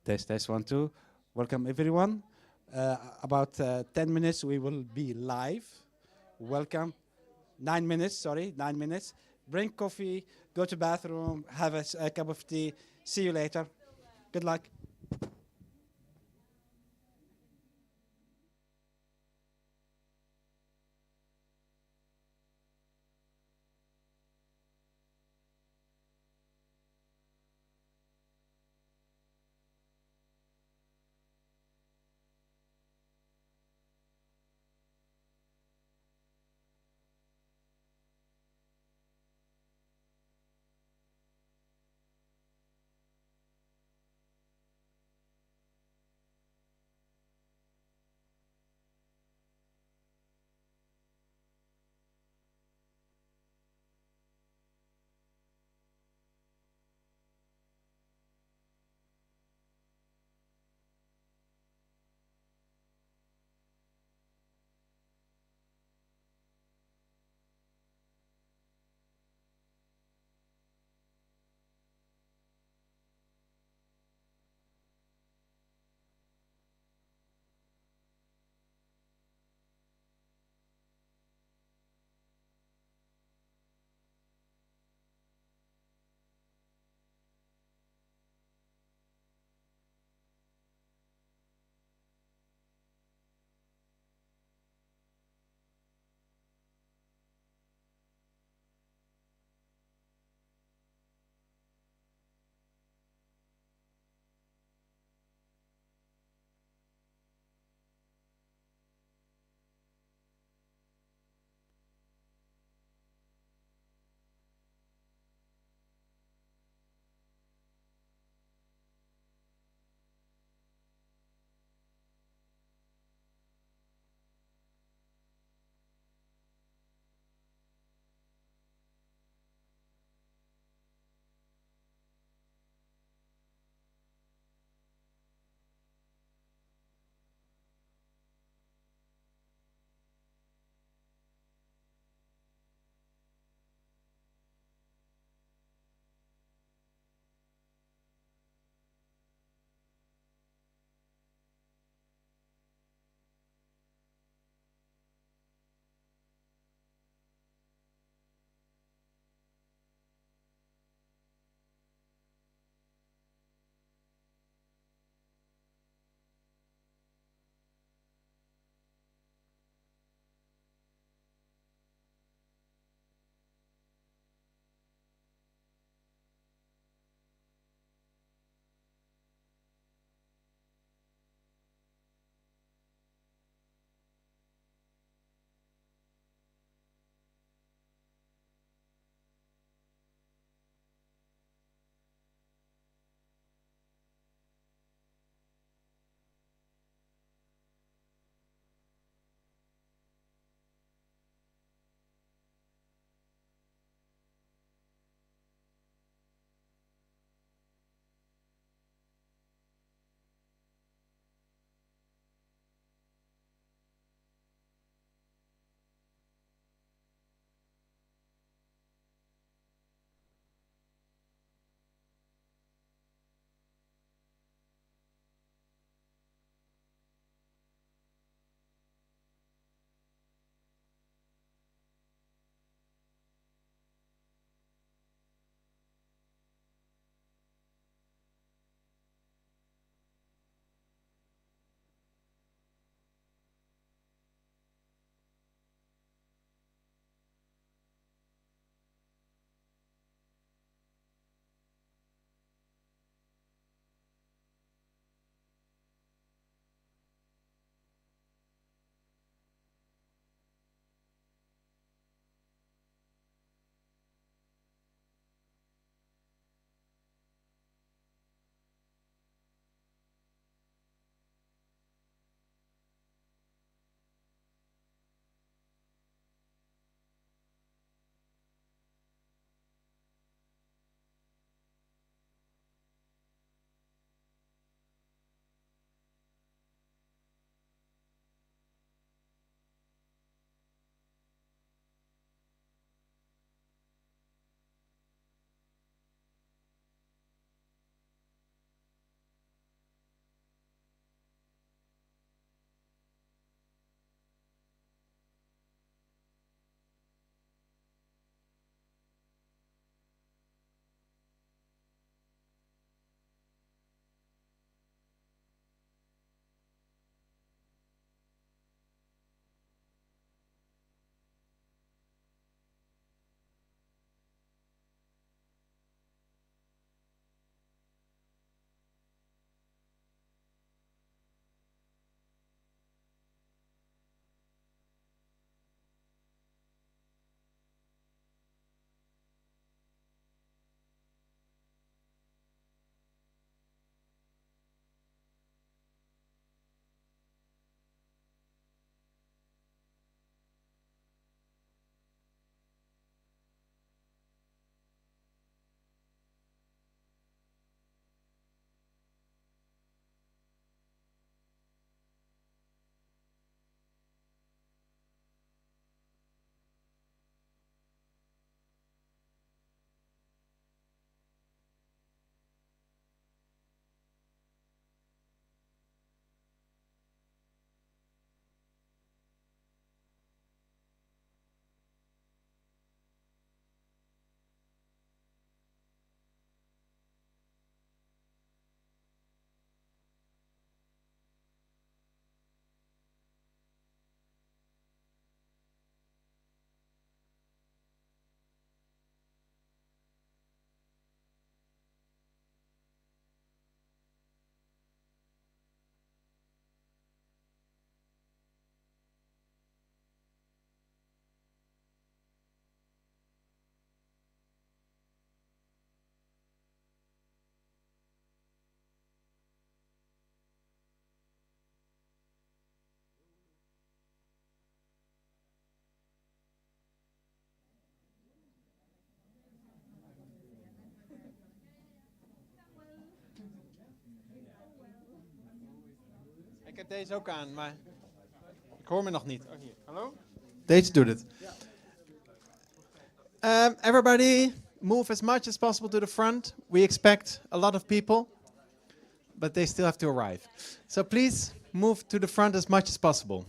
Test, test, one, two. Welcome, everyone. About 10 minutes, we will be live. Welcome. 9 minutes, sorry, 9 minutes. Bring coffee, go to bathroom, have a cup of tea. See you later. Good luck. heb deze ook aan, maar ik hoor me nog niet. Oh, hier. Hallo? Deze doet het. Everybody, move as much as possible to the front. We expect a lot of people, but they still have to arrive. So please move to the front as much as possible.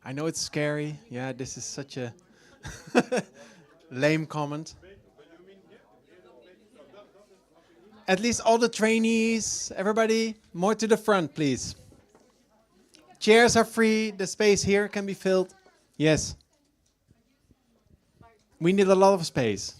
I know it's scary. Yeah, this is such a lame comment. At least all the trainees, everybody, more to the front, please. Chairs are free. The space here can be filled. Yes. We need a lot of space.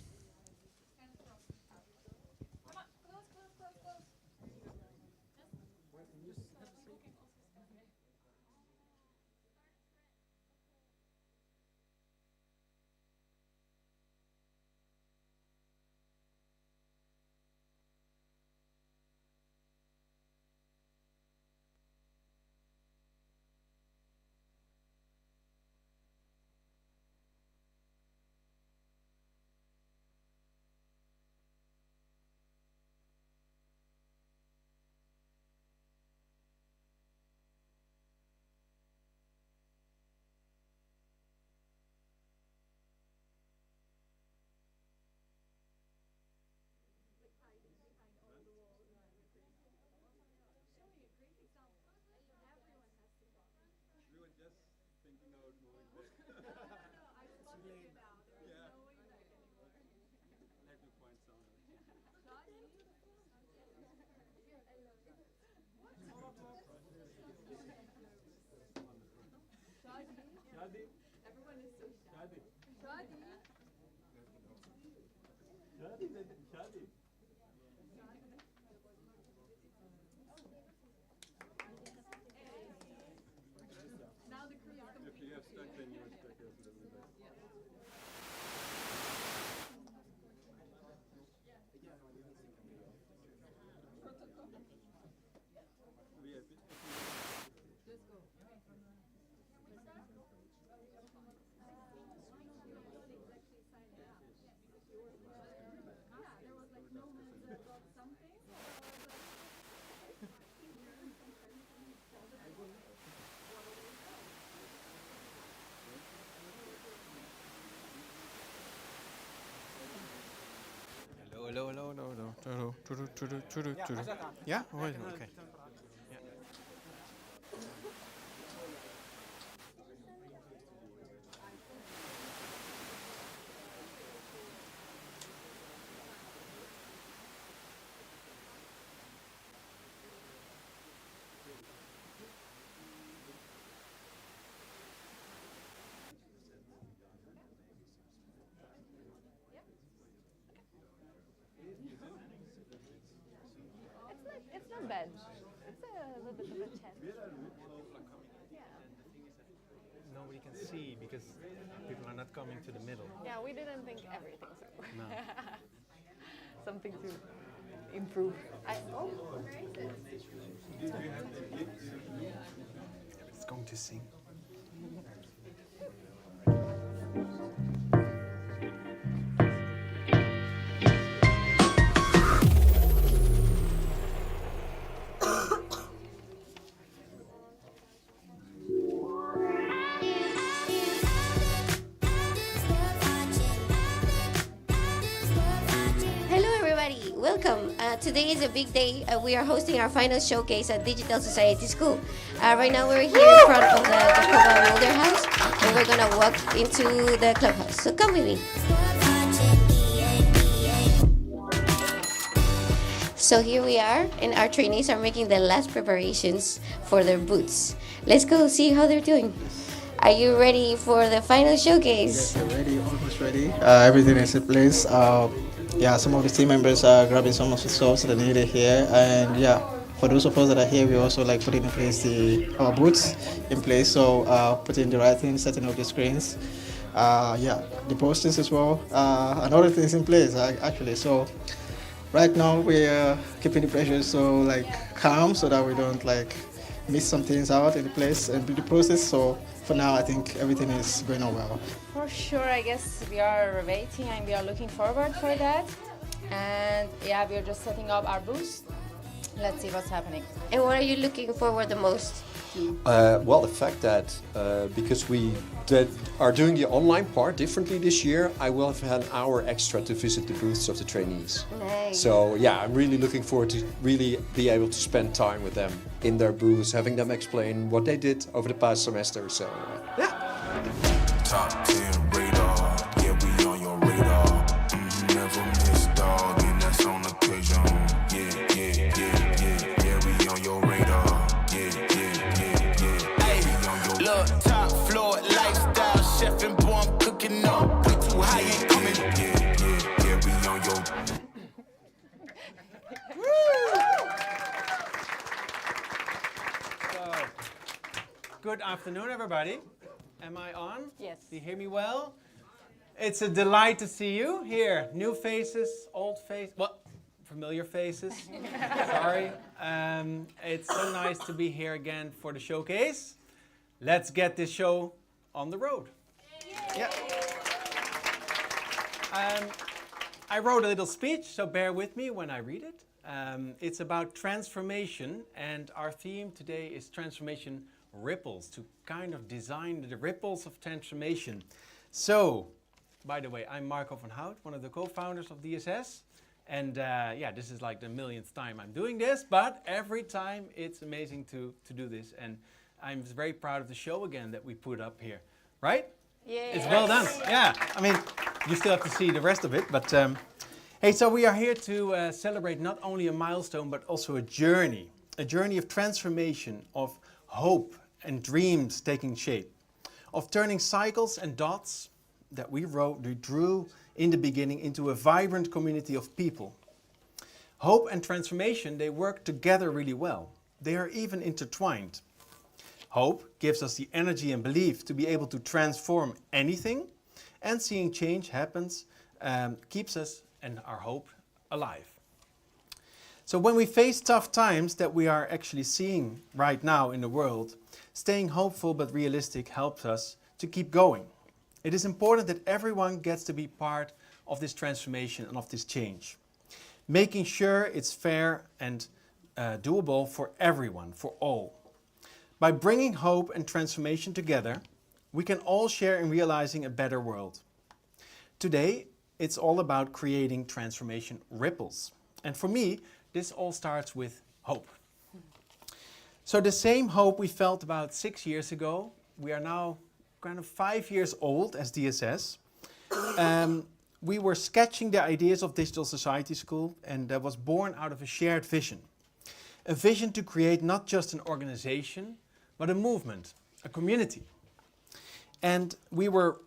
Hello. Ja? Oké. It's not bad. It's a little bit of a challenge. Yeah. Nobody can see because people are not coming to the middle. Yeah, we didn't think everything so. No. Something to improve. It's going to sing. Welcome. Today is a big day. We are hosting our final showcase at Digital Society School. Right now we're here in front of the Koba Mulder House and we're going to walk into the clubhouse. So come with me. So here we are and our trainees are making the last preparations for their booths. Let's go see how they're doing. Are you ready for the final showcase? Yes, we're ready, almost ready. Everything is in place. Yeah, some of the team members are grabbing some of the stuff that are needed here, and yeah, for those of us that are here, we also like putting in place our booths in place. So putting the right things, setting up the screens, yeah, the posters as well, and other things in place actually. So right now we're keeping the pressure so like calm so that we don't like miss some things out in the place and the process. So for now, I think everything is going on well. For sure, I guess we are waiting and we are looking forward for that. And yeah, we are just setting up our booths. Let's see what's happening. And what are you looking forward the most? Well, the fact that because we are doing the online part differently this year, I will have an hour extra to visit the booths of the trainees. Nice. So yeah, I'm really looking forward to really be able to spend time with them in their booths, having them explain what they did over the past semester. So yeah. Top 10 radar, yeah, we on your radar. Never miss, dog, and that's on occasion. Yeah, we on your radar. Look, top floor lifestyle, chef and boy, I'm cooking up. Way too high, ain't coming. Yeah, we on your. So, good afternoon, everybody. Am I on? Yes. Do you hear me well? It's a delight to see you here. New faces, old faces, well, familiar faces. Sorry. It's so nice to be here again for the showcase. Let's get this show on the road. Yeah. I wrote a little speech, so bear with me when I read it. It's about transformation, and our theme today is transformation ripples, to kind of design the ripples of transformation. So, by the way, I'm Marco van Hout, one of the co-founders of DSS. And yeah, this is like the millionth time I'm doing this, but every time it's amazing to do this. And I'm very proud of the show again that we put up here, right? Yeah. It's well done. Yeah, I mean, you still have to see the rest of it, but hey, so we are here to celebrate not only a milestone, but also a journey of transformation, of hope and dreams taking shape, of turning cycles and dots that we drew in the beginning into a vibrant community of people. Hope and transformation, they work together really well. They are even intertwined. Hope gives us the energy and belief to be able to transform anything, and seeing change happens keeps us and our hope alive. So when we face tough times that we are actually seeing right now in the world, staying hopeful but realistic helps us to keep going. It is important that everyone gets to be part of this transformation and of this change, making sure it's fair and doable for everyone, for all. By bringing hope and transformation together, we can all share in realizing a better world. Today, it's all about creating transformation ripples. And for me, this all starts with hope. So the same hope we felt about 6 years ago, we are now kind of 5 years old as DSS. We were sketching the ideas of Digital Society School, and that was born out of a shared vision. A vision to create not just an organization, but a movement, a community. And we were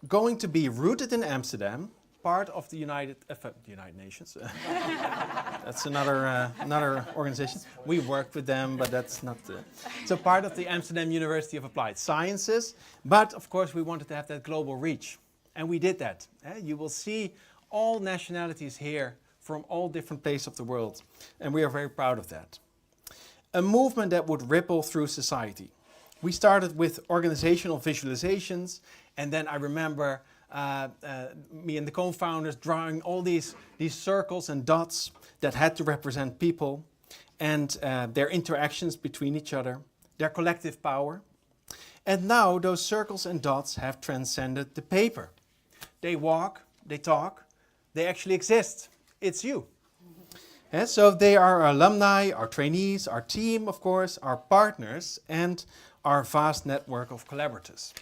going to be rooted in Amsterdam, part of the United Nations. That's another organization. We worked with them, but that's not the... So part of the Amsterdam University of Applied Sciences, but of course we wanted to have that global reach. And we did that. You will see all nationalities here from all different places of the world. And we are very proud of that. A movement that would ripple through society. We started with organizational visualizations, and then I remember me and the co-founders drawing all these circles and dots that had to represent people and their interactions between each other, their collective power. And now those circles and dots have transcended the paper. They walk, they talk, they actually exist. It's you. Yeah, so they are our alumni, our trainees, our team, of course, our partners, and our vast network of collaborators.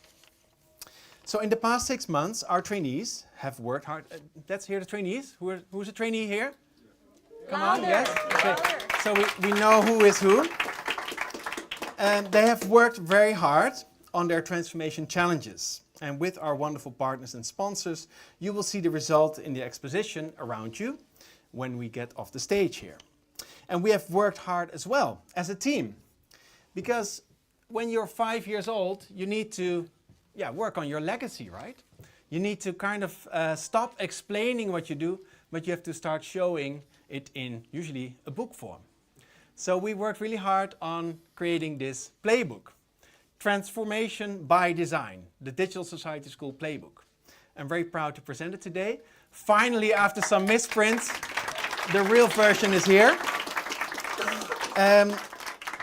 So in the past 6 months, our trainees have worked hard. Let's hear the trainees. Who's a trainee here? Come on, yes. Okay. So we know who is who. And they have worked very hard on their transformation challenges. And with our wonderful partners and sponsors, you will see the result in the exposition around you when we get off the stage here. And we have worked hard as well as a team. Because when you're 5 years old, you need to work on your legacy, right? You need to kind of stop explaining what you do, but you have to start showing it in usually a book form. So we worked really hard on creating this playbook, Transformation by Design, the Digital Society School playbook. I'm very proud to present it today. Finally, after some misprints, the real version is here.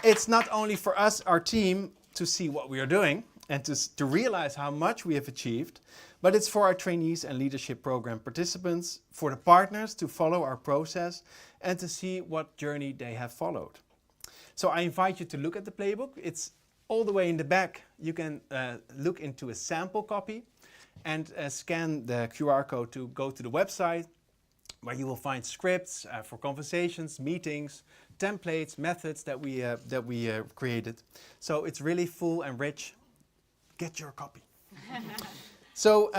It's not only for us, our team, to see what we are doing and to realize how much we have achieved, but it's for our trainees and leadership program participants, for the partners to follow our process and to see what journey they have followed. So I invite you to look at the playbook. It's all the way in the back. You can look into a sample copy and scan the QR code to go to the website, where you will find scripts for conversations, meetings, templates, methods that we created. So it's really full and rich. Get your copy. So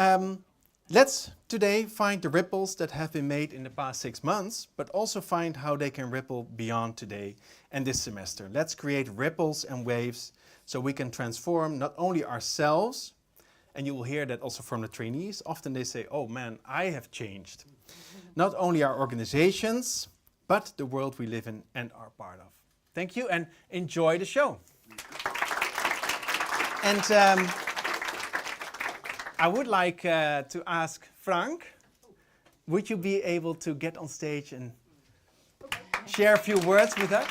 let's today find the ripples that have been made in the past 6 months, but also find how they can ripple beyond today and this semester. Let's create ripples and waves so we can transform not only ourselves, and you will hear that also from the trainees. Often they say, oh man, I have changed. Not only our organizations, but the world we live in and are part of. Thank you and enjoy the show. And I would like to ask Frank, would you be able to get on stage and share a few words with us?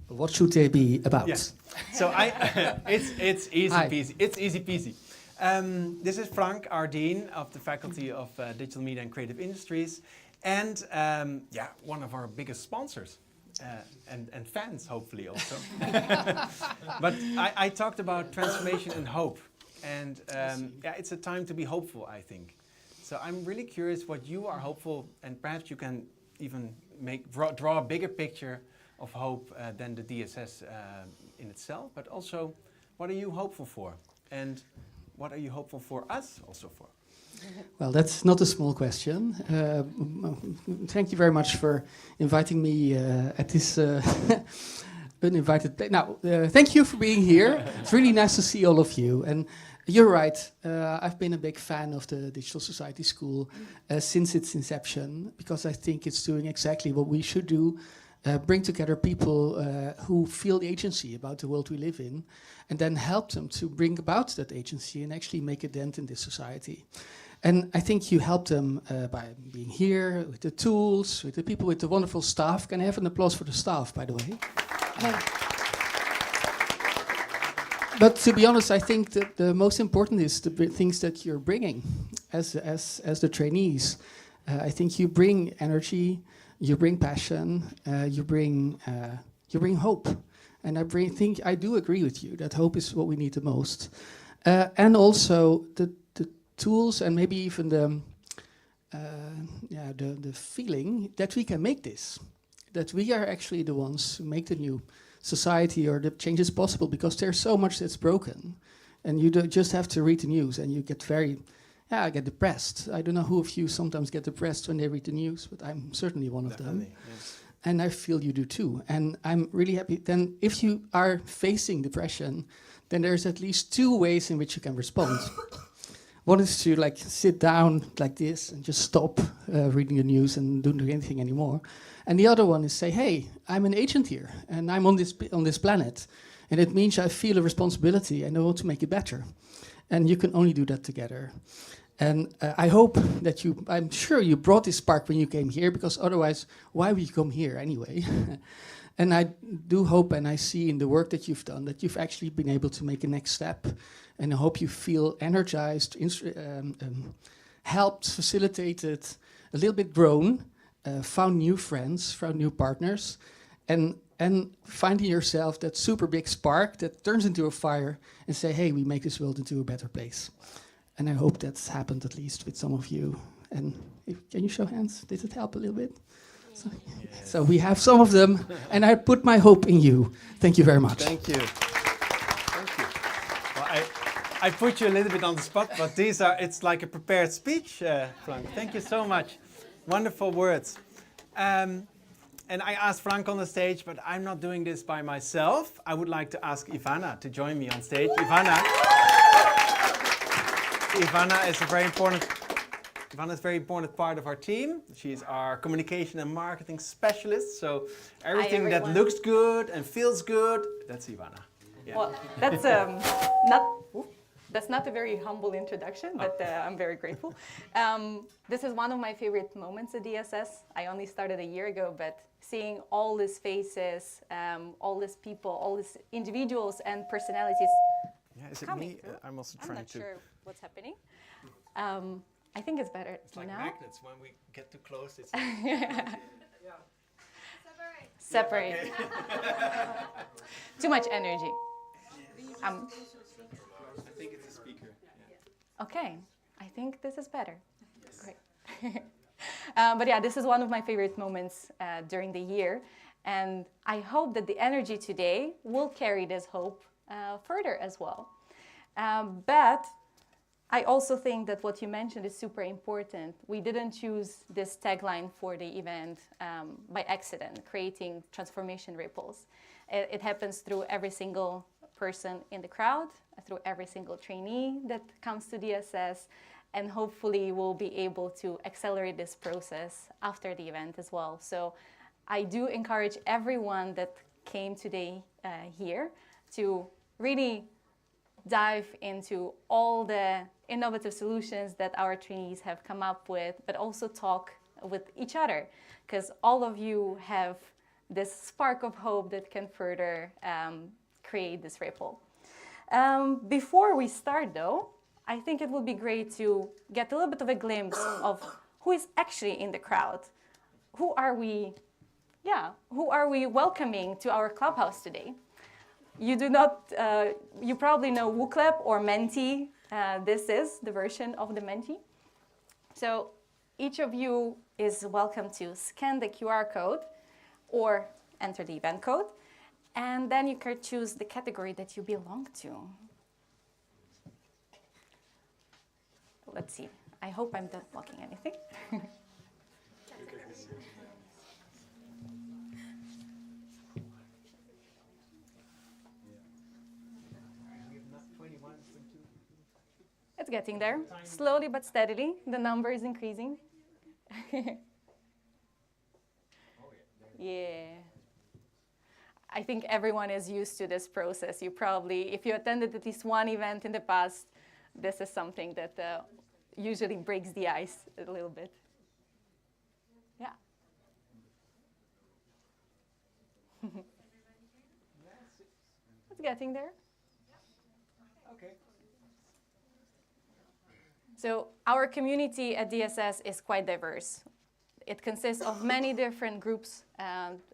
What should they be about? Yes. So it's easy peasy. It's easy peasy. This is Frank, our Dean of the Faculty of Digital Media and Creative Industries, and one of our biggest sponsors and fans, hopefully also. But I talked about transformation and hope, and it's a time to be hopeful, I think. So I'm really curious what you are hopeful, and perhaps you can even draw a bigger picture of hope than the DSS in itself, but also what are you hopeful for? And what are you hopeful for us also for? Well, that's not a small question. Thank you very much for inviting me at this uninvited place. Now, thank you for being here. It's really nice to see all of you. And you're right, I've been a big fan of the Digital Society School since its inception, because I think it's doing exactly what we should do. Bring together people who feel the agency about the world we live in, and then help them to bring about that agency and actually make a dent in this society. And I think you help them by being here, with the tools, with the people, with the wonderful staff. Can I have an applause for the staff, by the way? But to be honest, I think that the most important is the things that you're bringing as the trainees. I think you bring energy, you bring passion, you bring hope, and I do agree with you that hope is what we need the most, and also the tools and maybe even the feeling that we can make this, that we are actually the ones who make the new society or the changes possible, because there's so much that's broken, and you just have to read the news and you get I get depressed. I don't know who of you sometimes get depressed when they read the news, but I'm certainly one of them. Yes. And I feel you do too. And I'm really happy. Then if you are facing depression, then there's at least 2 ways in which you can respond. One is to sit down like this and just stop reading the news and don't do anything anymore. And the other one is say, hey, I'm an agent here and I'm on this planet. And it means I feel a responsibility and I want to make it better. And you can only do that together. And I hope that I'm sure you brought this spark when you came here, because otherwise, why would you come here anyway? And I do hope, and I see in the work that you've done, that you've actually been able to make a next step. And I hope you feel energized, helped, facilitated, a little bit grown, found new friends, found new partners, and finding yourself that super big spark that turns into a fire and say, hey, we make this world into a better place. And I hope that's happened at least with some of you. And can you show hands? Did it help a little bit? So we have some of them, and I put my hope in you. Thank you very much. Thank you. Thank you. Well, I put you a little bit on the spot, but it's like a prepared speech, Frank. Thank you so much. Wonderful words. And I asked Frank on the stage, but I'm not doing this by myself. I would like to ask Ivana to join me on stage. Ivana is a very important part of our team. She's our communication and marketing specialist. So everything that looks good and feels good, that's Ivana. Yeah. Well, that's not. That's not a very humble introduction, but I'm very grateful. This is one of my favorite moments at DSS. I only started a year ago, but seeing all these faces, all these people, all these individuals and personalities. Yeah, is it Coming me? through. I'm also I'm trying not to. sure what's happening. I think it's better It's like now. magnets. When we get too close, it's. Separate. Too much energy. I think it's a speaker. Okay, I think this is better. Great. But yeah, this is one of my favorite moments during the year. And I hope that the energy today will carry this hope further as well. But I also think that what you mentioned is super important. We didn't choose this tagline for the event by accident, creating transformation ripples. It happens through every single person in the crowd, through every single trainee that comes to DSS, and hopefully we'll be able to accelerate this process after the event as well. So I do encourage everyone that came today here to really dive into all the innovative solutions that our trainees have come up with, but also talk with each other, because all of you have this spark of hope that can further create this ripple. Before we start though, I think it would be great to get a little bit of a glimpse of who is actually in the crowd. Who are we welcoming to our clubhouse today? You do not, you probably know WooClap or Menti. This is the version of the Menti. So each of you is welcome to scan the QR code or enter the event code. And then you can choose the category that you belong to. Let's see. I hope I'm not blocking anything. It's getting there, slowly but steadily. The number is increasing. Yeah. I think everyone is used to this process. You probably, if you attended at least one event in the past, this is something that usually breaks the ice a little bit. Yeah. It's getting there. Okay. So our community at DSS is quite diverse. It consists of many different groups,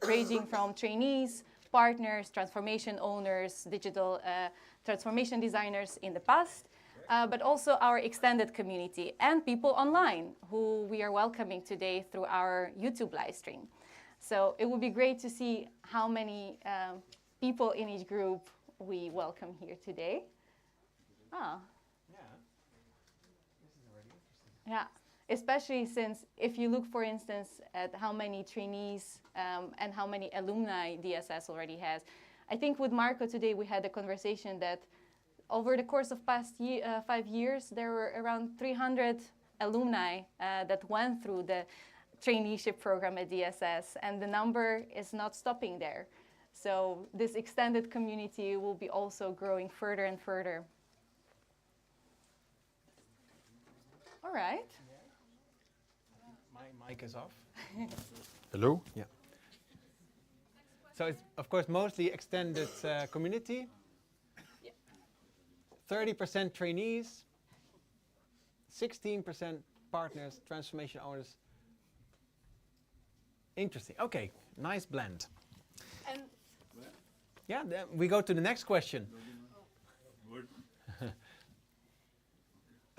ranging from trainees, partners, transformation owners, digital transformation designers in the past, but also our extended community and people online who we are welcoming today through our YouTube live stream. So it would be great to see how many people in each group we welcome here today. Ah. Yeah, especially since if you look, for instance, at how many trainees and how many alumni DSS already has. I think with Marco today we had a conversation that over the course of past 5 years, there were around 300 alumni that went through the traineeship program at DSS, and the number is not stopping there. So this extended community will be also growing further and further. All right. My mic is off. Hello? Yeah. So it's, of course, mostly extended community. 30% trainees, 16% partners, transformation owners. Interesting. Okay, nice blend. And yeah, then we go to the next question.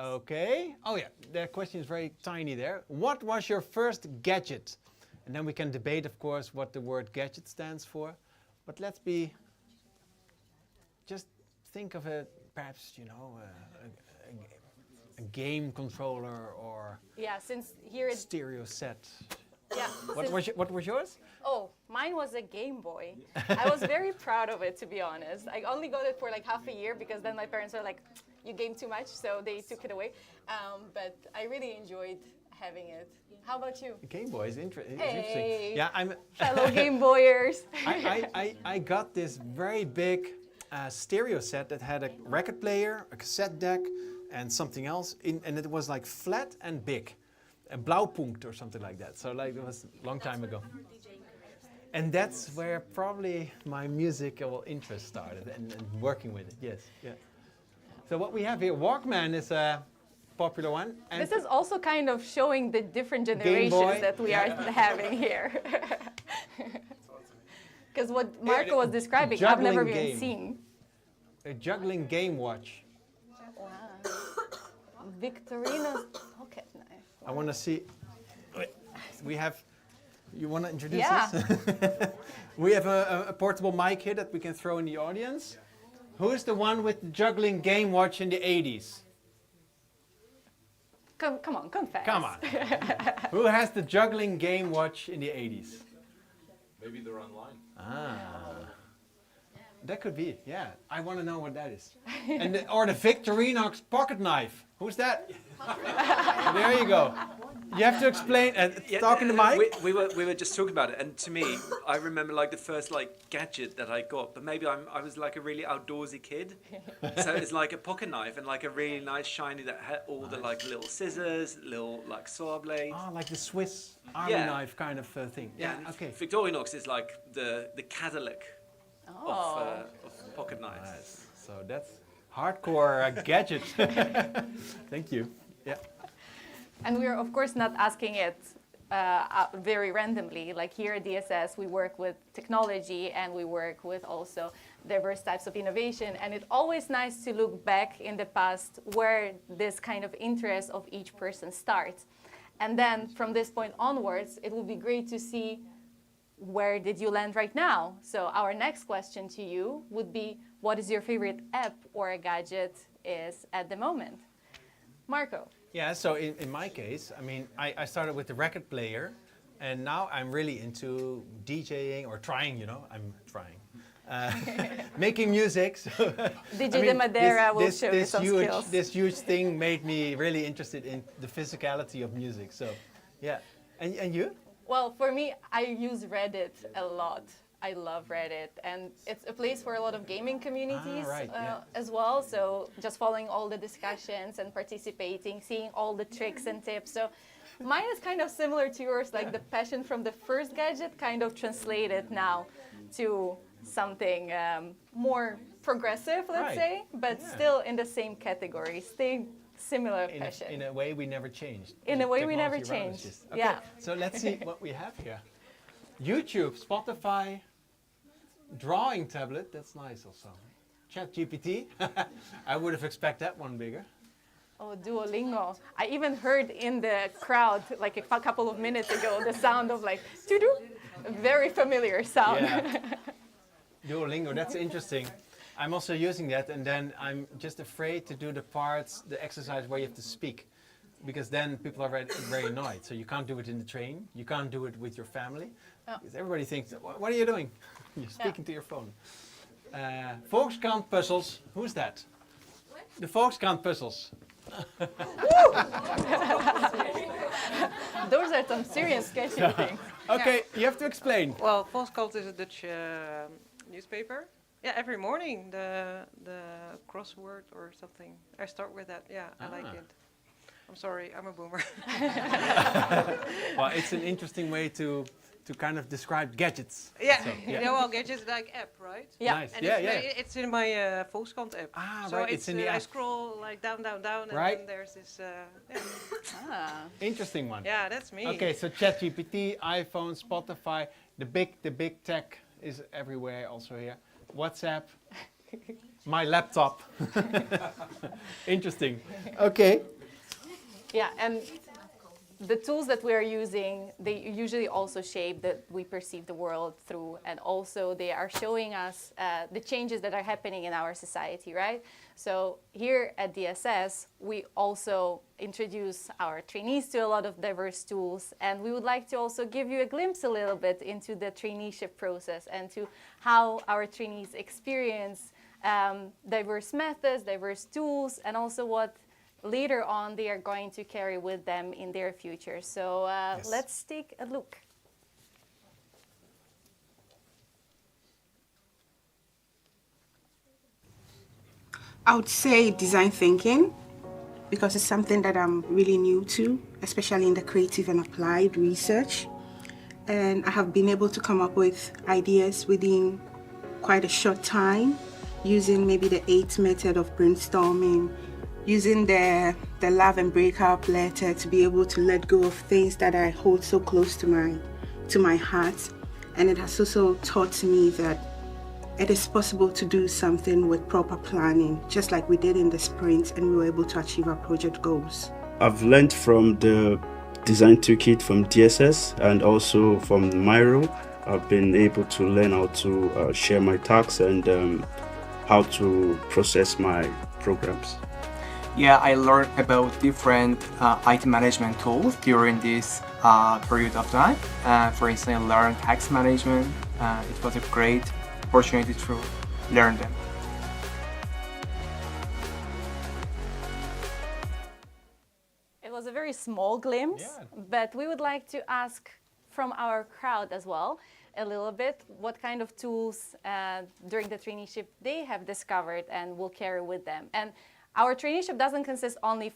Okay. Oh yeah, the question is very tiny there. What was your first gadget? And then we can debate, of course, what the word gadget stands for. But let's be, just think of it, perhaps, you know, a game controller or yeah, since here it's stereo set. yeah. What was yours? Oh, mine was a Game Boy. I was very proud of it, to be honest. I only got it for like half a year because then my parents were like, you game too much, so they took it away. But I really enjoyed having it. How about you? Game Boy is interesting. Hey, Yeah, I'm fellow Game Boyers. I got this very big a stereo set that had a record player, a cassette deck, and something else, and it was like flat and big, a Blaupunkt or something like that. So like it was a long time ago. And that's where probably my musical interest started and working with it. Yes, yeah. So what we have here, Walkman is a popular one. And This is also kind of showing the different Boy. generations that we are having here. Because what Marco was describing, I've never Juggling even game. seen. a juggling game watch. Wow. Victorino's pocket knife. I want to see. We have. You want to introduce Yeah. this? We have a portable mic here that we can throw in the audience. Who's the one with the juggling game watch in the 80s? Come on, confess. Come on. Who has the juggling game watch in the 80s? Maybe they're online. That could be, yeah. I want to know what that is. And or the Victorinox pocket knife. Who's that? There you go. You have to explain. Talking to Mike. We were just talking about it, and to me, I remember like the first like gadget that I got. But maybe I was like a really outdoorsy kid, so it's like a pocket knife and like a really nice shiny that had all the like little scissors, little like saw blades. Oh, like the Swiss Army Yeah. knife kind of thing. Yeah. Okay. Victorinox is like the Cadillac of pocket knives. Nice. So that's hardcore gadget. Thank you. Yeah. And we're of course not asking it very randomly. Like here at DSS, we work with technology and we work with also diverse types of innovation. And it's always nice to look back in the past where this kind of interest of each person starts. And then from this point onwards, it would be great to see where did you land right now? So our next question to you would be, what is your favorite app or a gadget is at the moment? Marco. Yeah, so in my case, I mean, I started with the record player, and now I'm really into DJing or trying, I'm trying. Making music. So, DJ de Madeira will show you some skills. This huge thing made me really interested in the physicality of music. So, yeah. And you? Well, for me, I use Reddit a lot. I love Reddit, and it's a place for a lot of gaming communities as well. So just following all the discussions and participating, seeing all the tricks and tips. So mine is kind of similar to yours, like the passion from the first gadget kind of translated now to something more progressive, let's say, but still in the same category, staying similar passion. In a way we never changed. In a way we never Technology around us changed. just- Okay, Yeah. so let's see what we have here. YouTube, Spotify, drawing tablet, that's nice also. ChatGPT, I would have expected that one bigger. Oh, Duolingo. I even heard in the crowd, like a couple of minutes ago, the sound of like, doo-doo. Very familiar sound. Yeah. Duolingo, that's interesting. I'm also using that, and then I'm just afraid to do the exercise where you have to speak, because then people are very annoyed. So you can't do it in the train, you can't do it with your family, because everybody thinks, what are you doing? You're speaking to your phone. Volkskrant puzzles, who's that? What? The Volkskrant puzzles. Those are some serious sketching things. Okay, you have to explain. Well, Volkskrant is a Dutch newspaper. Yeah, every morning the crossword or something. I start with that. Yeah, I like it. I'm sorry, I'm a boomer. Well, it's an interesting way to kind of describe gadgets. Yeah, So, well, gadgets like app, right? Yeah. Nice. And Yeah, it's in my Volkskrant app. Ah, so right, it's in the I app. scroll like down, and Right. then there's this. Interesting one. Yeah, that's me. Okay, so ChatGPT, iPhone, Spotify, the big tech is everywhere also here. WhatsApp, my laptop. Interesting. Okay. Yeah, and the tools that we are using, they usually also shape that we perceive the world through, and also they are showing us the changes that are happening in our society, right? So here at DSS, we also introduce our trainees to a lot of diverse tools, and we would like to also give you a glimpse a little bit into the traineeship process and to how our trainees experience diverse methods, diverse tools, and also what later on they are going to carry with them in their future. So let's take a look. I would say design thinking, because it's something that I'm really new to, especially in the creative and applied research. And I have been able to come up with ideas within quite a short time, using maybe the 8 method of brainstorming, using the love and breakup letter to be able to let go of things that I hold so close to my heart. And it has also taught me that it is possible to do something with proper planning, just like we did in the sprint, and we were able to achieve our project goals. I've learned from the design toolkit from DSS and also from Miro. I've been able to learn how to share my tasks and how to process my programs. Yeah, I learned about different IT management tools during this period of time. For instance, I learned tax management. It was a great opportunity to learn them. It was a very small glimpse, but we would like to ask from our crowd as well a little bit what kind of tools during the traineeship they have discovered and will carry with them. And our traineeship doesn't consist only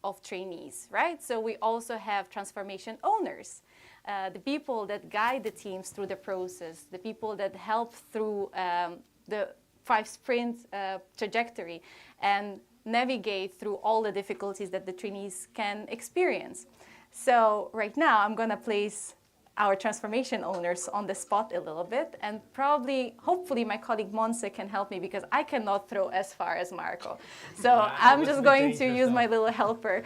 of trainees, right? So we also have transformation owners, the people that guide the teams through the process, the people that help through the 5-sprint trajectory and navigate through all the difficulties that the trainees can experience. So right now I'm gonna place our transformation owners on the spot a little bit, and probably, hopefully my colleague Monse can help me because I cannot throw as far as Marco. So I'm just going to use my little helper.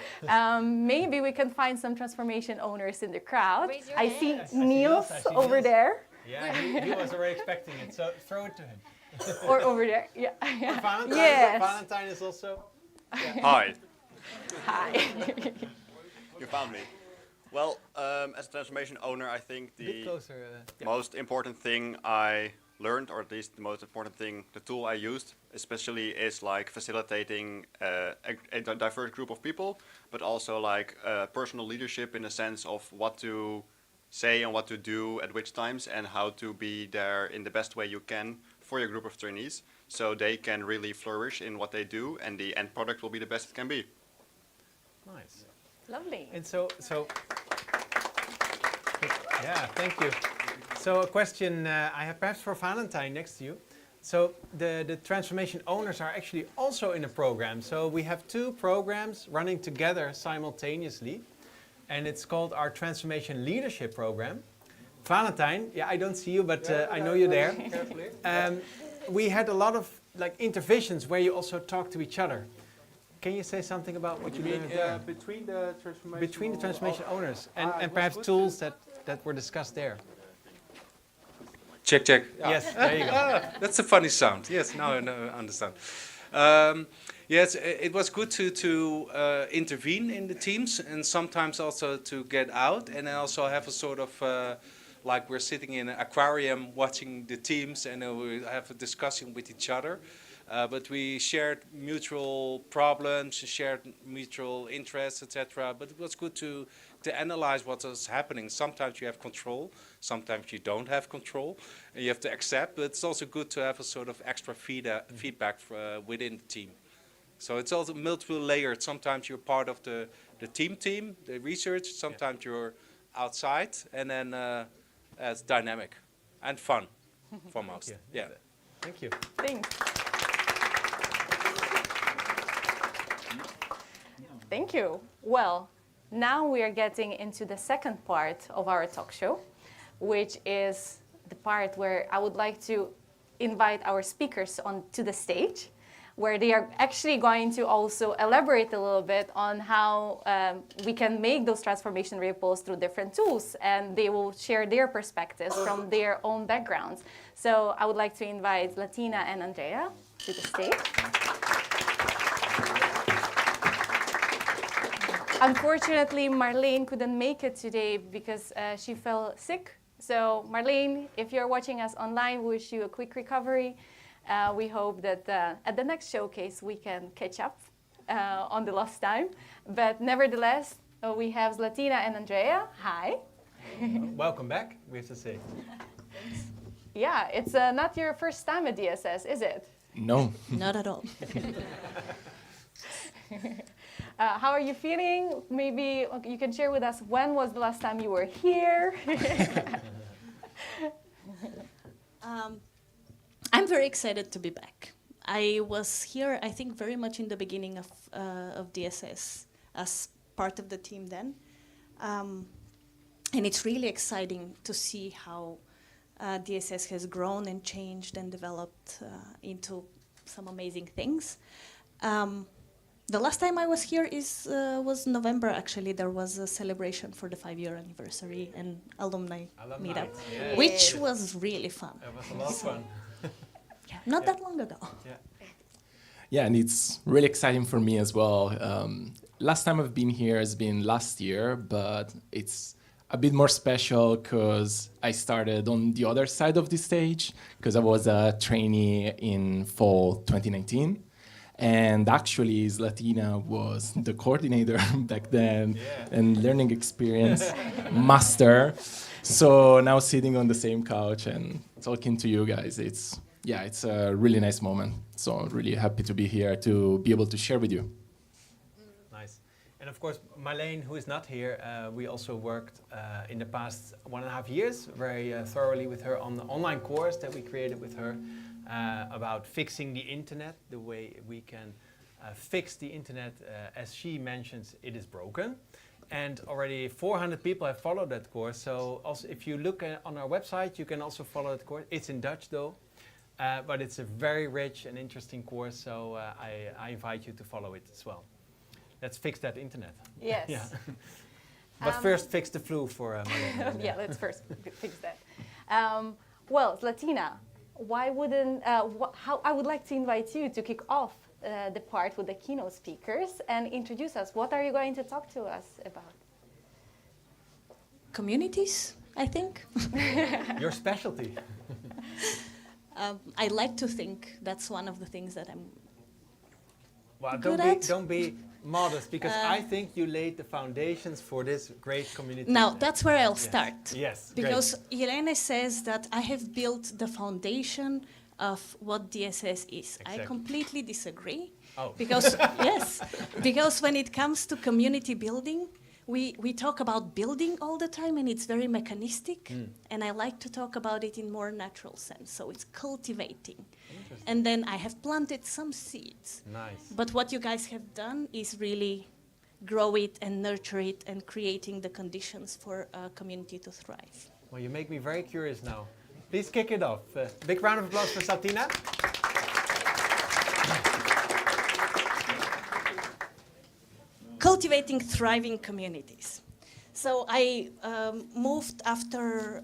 Maybe we can find some transformation owners in the crowd. I see Niels over there. Yeah, he was already expecting it, so throw it to him. Or over there, yeah. Valentine, Yes. Valentine is also... Yeah. Hi. Hi. You found me. Well, as a transformation owner, I think the most important thing I learned, or at least the most important thing, the tool I used, especially is like facilitating a diverse group of people, but also like personal leadership in the sense of what to say and what to do at which times and how to be there in the best way you can for your group of trainees so they can really flourish in what they do and the end product will be the best it can be. Nice. Lovely. And so yeah, thank you. So a question I have perhaps for Valentine next to you. So the transformation owners are actually also in a program. So we have 2 programs running together simultaneously, and it's called our Transformation Leadership Program. Valentine, yeah, I don't see you, but I know you're there. We had a lot of like interventions where you also talk to each other. Can you say something about what you mean between the transformation owners and perhaps tools that were discussed there? Check, check. Yes, there you go. That's a funny sound. Yes, now I understand. Yes, it was good to intervene in the teams and sometimes also to get out and then also have a sort of like we're sitting in an aquarium watching the teams and we have a discussion with each other. But we shared mutual problems, shared mutual interests, etc. But it was good to analyze what was happening. Sometimes you have control, sometimes you don't have control, and you have to accept. But it's also good to have a sort of extra feedback within the team. So it's also multiple layered. Sometimes you're part of the team, the research. Sometimes you're outside, and then it's dynamic and fun for most. Yeah. Thank you. Thanks. Thank you. Well, now we are getting into the second part of our talk show, which is the part where I would like to invite our speakers onto the stage, where they are actually going to also elaborate a little bit on how we can make those transformation ripples through different tools, and they will share their perspectives from their own backgrounds. So I would like to invite Latina and Andrea to the stage. Unfortunately, Marlene couldn't make it today because she fell sick. So Marlene, if you're watching us online, we wish you a quick recovery. We hope that at the next showcase we can catch up on the lost time. But nevertheless, we have Latina and Andrea. Hi. Welcome back, we have to say. Yeah, it's not your first time at DSS, is it? No. Not at all. How are you feeling? Maybe you can share with us when was the last time you were here? I'm very excited to be back. I was here, I think, very much in the beginning of DSS as part of the team then. And it's really exciting to see how DSS has grown and changed and developed into some amazing things. The last time I was here was November, actually. There was a celebration for the 5-year anniversary and alumni meetup, Yeah. which was really fun. It was a lot of fun. Yeah, not that long ago. Yeah. Yeah, and it's really exciting for me as well. Last time I've been here has been last year, but it's a bit more special because I started on the other side of the stage because I was a trainee in fall 2019. And actually, Zlatina was the coordinator back then and learning experience master. So now sitting on the same couch and talking to you guys, it's a really nice moment. So I'm really happy to be here to be able to share with you. Nice. And of course, Marleen, who is not here, we also worked in the past 1.5 years very thoroughly with her on the online course that we created with her about fixing the internet, the way we can fix the internet. As she mentions, it is broken. And already 400 people have followed that course. So also if you look on our website, you can also follow that course. It's in Dutch though. But it's a very rich and interesting course, so I invite you to follow it as well. Let's fix that internet. Yes. Yeah. But first, fix the flu for Marleen. Yeah, let's first fix that. Well, Zlatina, why wouldn't? How I would like to invite you to kick off the part with the keynote speakers and introduce us. What are you going to talk to us about? Communities, I think. Your specialty. I like to think that's one of the things that I'm Well, good don't be modest, because I think you laid the foundations for this great community. Now, that's where I'll start. Yes, because Irene says that I have built the foundation of what DSS is. I completely disagree. Oh. Because, yes, because when it comes to community building, we talk about building all the time, and it's very mechanistic, and I like to talk about it in more natural sense. So it's cultivating. And then I have planted some seeds. Nice. But what you guys have done is really grow it and nurture it and creating the conditions for a community to thrive. Well, you make me very curious now. Please kick it off. Big round of applause for Zlatina. Cultivating thriving communities. So I moved after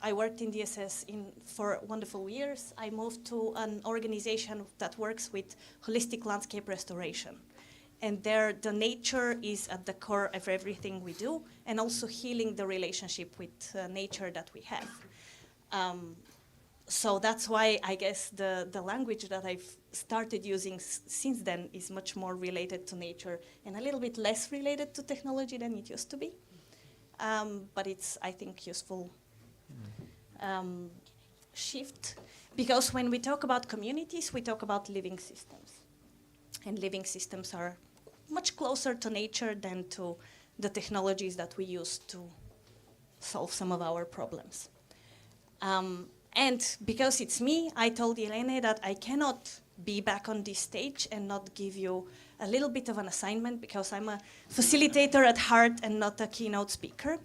I worked in DSS for wonderful years. I moved to an organization that works with holistic landscape restoration. And there, the nature is at the core of everything we do, and also healing the relationship with nature that we have. So that's why I guess the language that I've started using since then is much more related to nature and a little bit less related to technology than it used to be. But it's, I think, useful shift, because when we talk about communities, we talk about living systems. And living systems are much closer to nature than to the technologies that we use to solve some of our problems. And because it's me, I told Irene that I cannot be back on this stage and not give you a little bit of an assignment, because I'm a facilitator at heart and not a keynote speaker.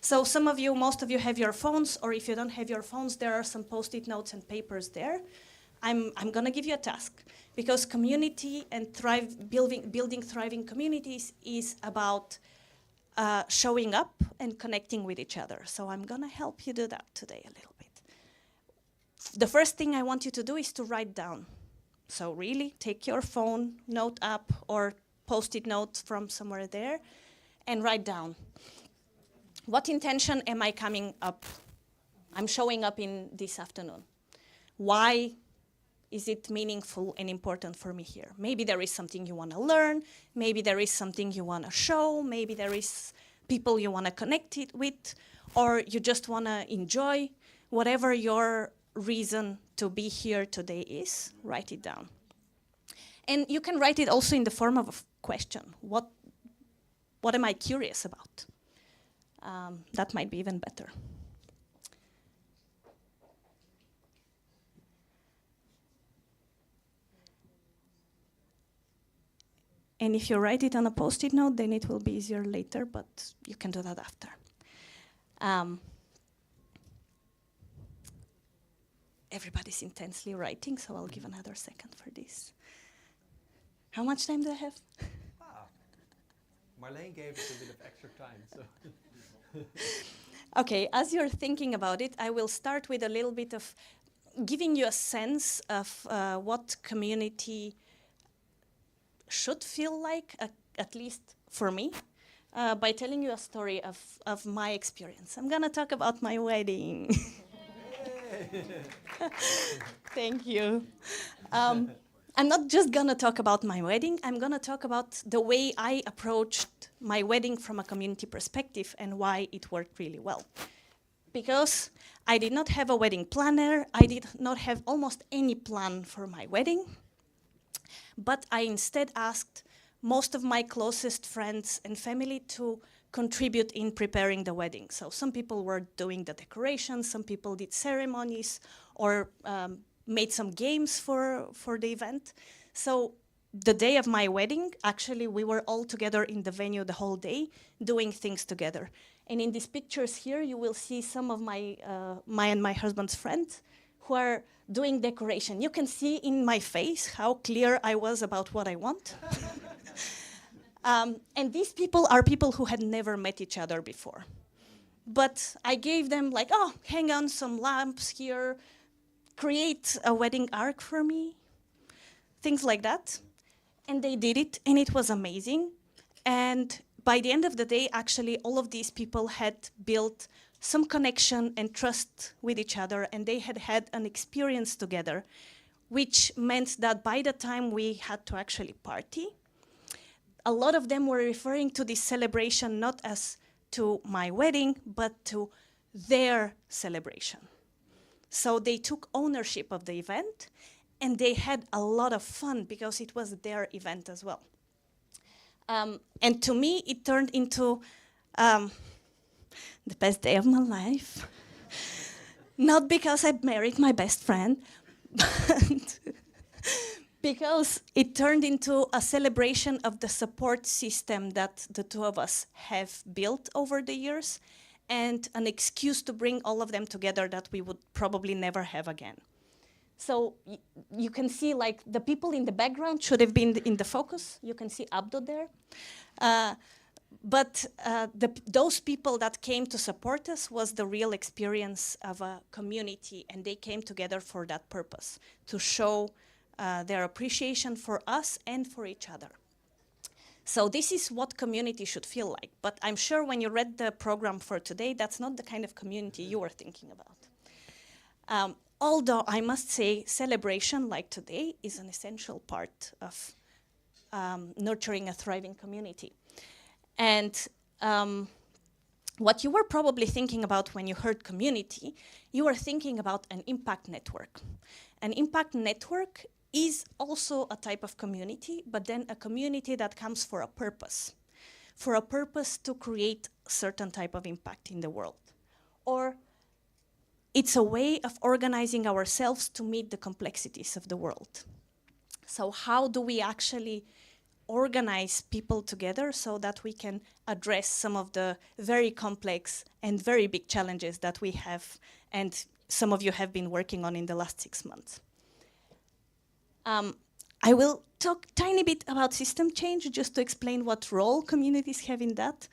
So some of you, most of you have your phones, or if you don't have your phones, there are some post-it notes and papers there. I'm gonna give you a task, because community and building thriving communities is about showing up and connecting with each other. So I'm gonna help you do that today a little bit. The first thing I want you to do is to write down. So really, take your phone, note app, or post-it note from somewhere there, and write down. What intention am I coming up? I'm showing up in this afternoon. Why is it meaningful and important for me here? Maybe there is something you want to learn. Maybe there is something you want to show. Maybe there is people you want to connect it with, or you just want to enjoy. Whatever your reason to be here today is, write it down. And you can write it also in the form of a question. What am I curious about? That might be even better. And if you write it on a post-it note, then it will be easier later, but you can do that after. Everybody's intensely writing, so I'll give another second for this. How much time do I have? Marlene gave us a bit of extra time, so. Okay, as you're thinking about it, I will start with a little bit of giving you a sense of what community should feel like, at least for me, by telling you a story of my experience. I'm gonna talk about my wedding. Thank you. I'm not just gonna talk about my wedding, I'm gonna talk about the way I approached my wedding from a community perspective and why it worked really well. Because I did not have a wedding planner, I did not have almost any plan for my wedding, but I instead asked most of my closest friends and family to contribute in preparing the wedding. So some people were doing the decorations, some people did ceremonies, or made some games for the event. So the day of my wedding, actually, we were all together in the venue the whole day, doing things together. And in these pictures here, you will see some of my and my husband's friends who are doing decoration. You can see in my face how clear I was about what I want. And these people are people who had never met each other before. But I gave them like, oh, hang on some lamps here, create a wedding arc for me, things like that. And they did it, and it was amazing. And by the end of the day, actually, all of these people had built some connection and trust with each other, and they had had an experience together, which meant that by the time we had to actually party, a lot of them were referring to this celebration not as to my wedding, but to their celebration. So they took ownership of the event, and they had a lot of fun because it was their event as well. And to me, it turned into the best day of my life. Not because I married my best friend, but because it turned into a celebration of the support system that the two of us have built over the years, and an excuse to bring all of them together that we would probably never have again. So you can see like the people in the background should have been in the focus. You can see Abdo there. But those people that came to support us was the real experience of a community, and they came together for that purpose, to show their appreciation for us and for each other. So this is what community should feel like. But I'm sure when you read the program for today, that's not the kind of community you were thinking about. Although I must say celebration like today is an essential part of nurturing a thriving community. And what you were probably thinking about when you heard community, you were thinking about an impact network. An impact network is also a type of community, but then a community that comes for a purpose to create a certain type of impact in the world. Or it's a way of organizing ourselves to meet the complexities of the world. So how do we actually organize people together so that we can address some of the very complex and very big challenges that we have, and some of you have been working on in the last 6 months. I will talk a tiny bit about system change just to explain what role communities have in that,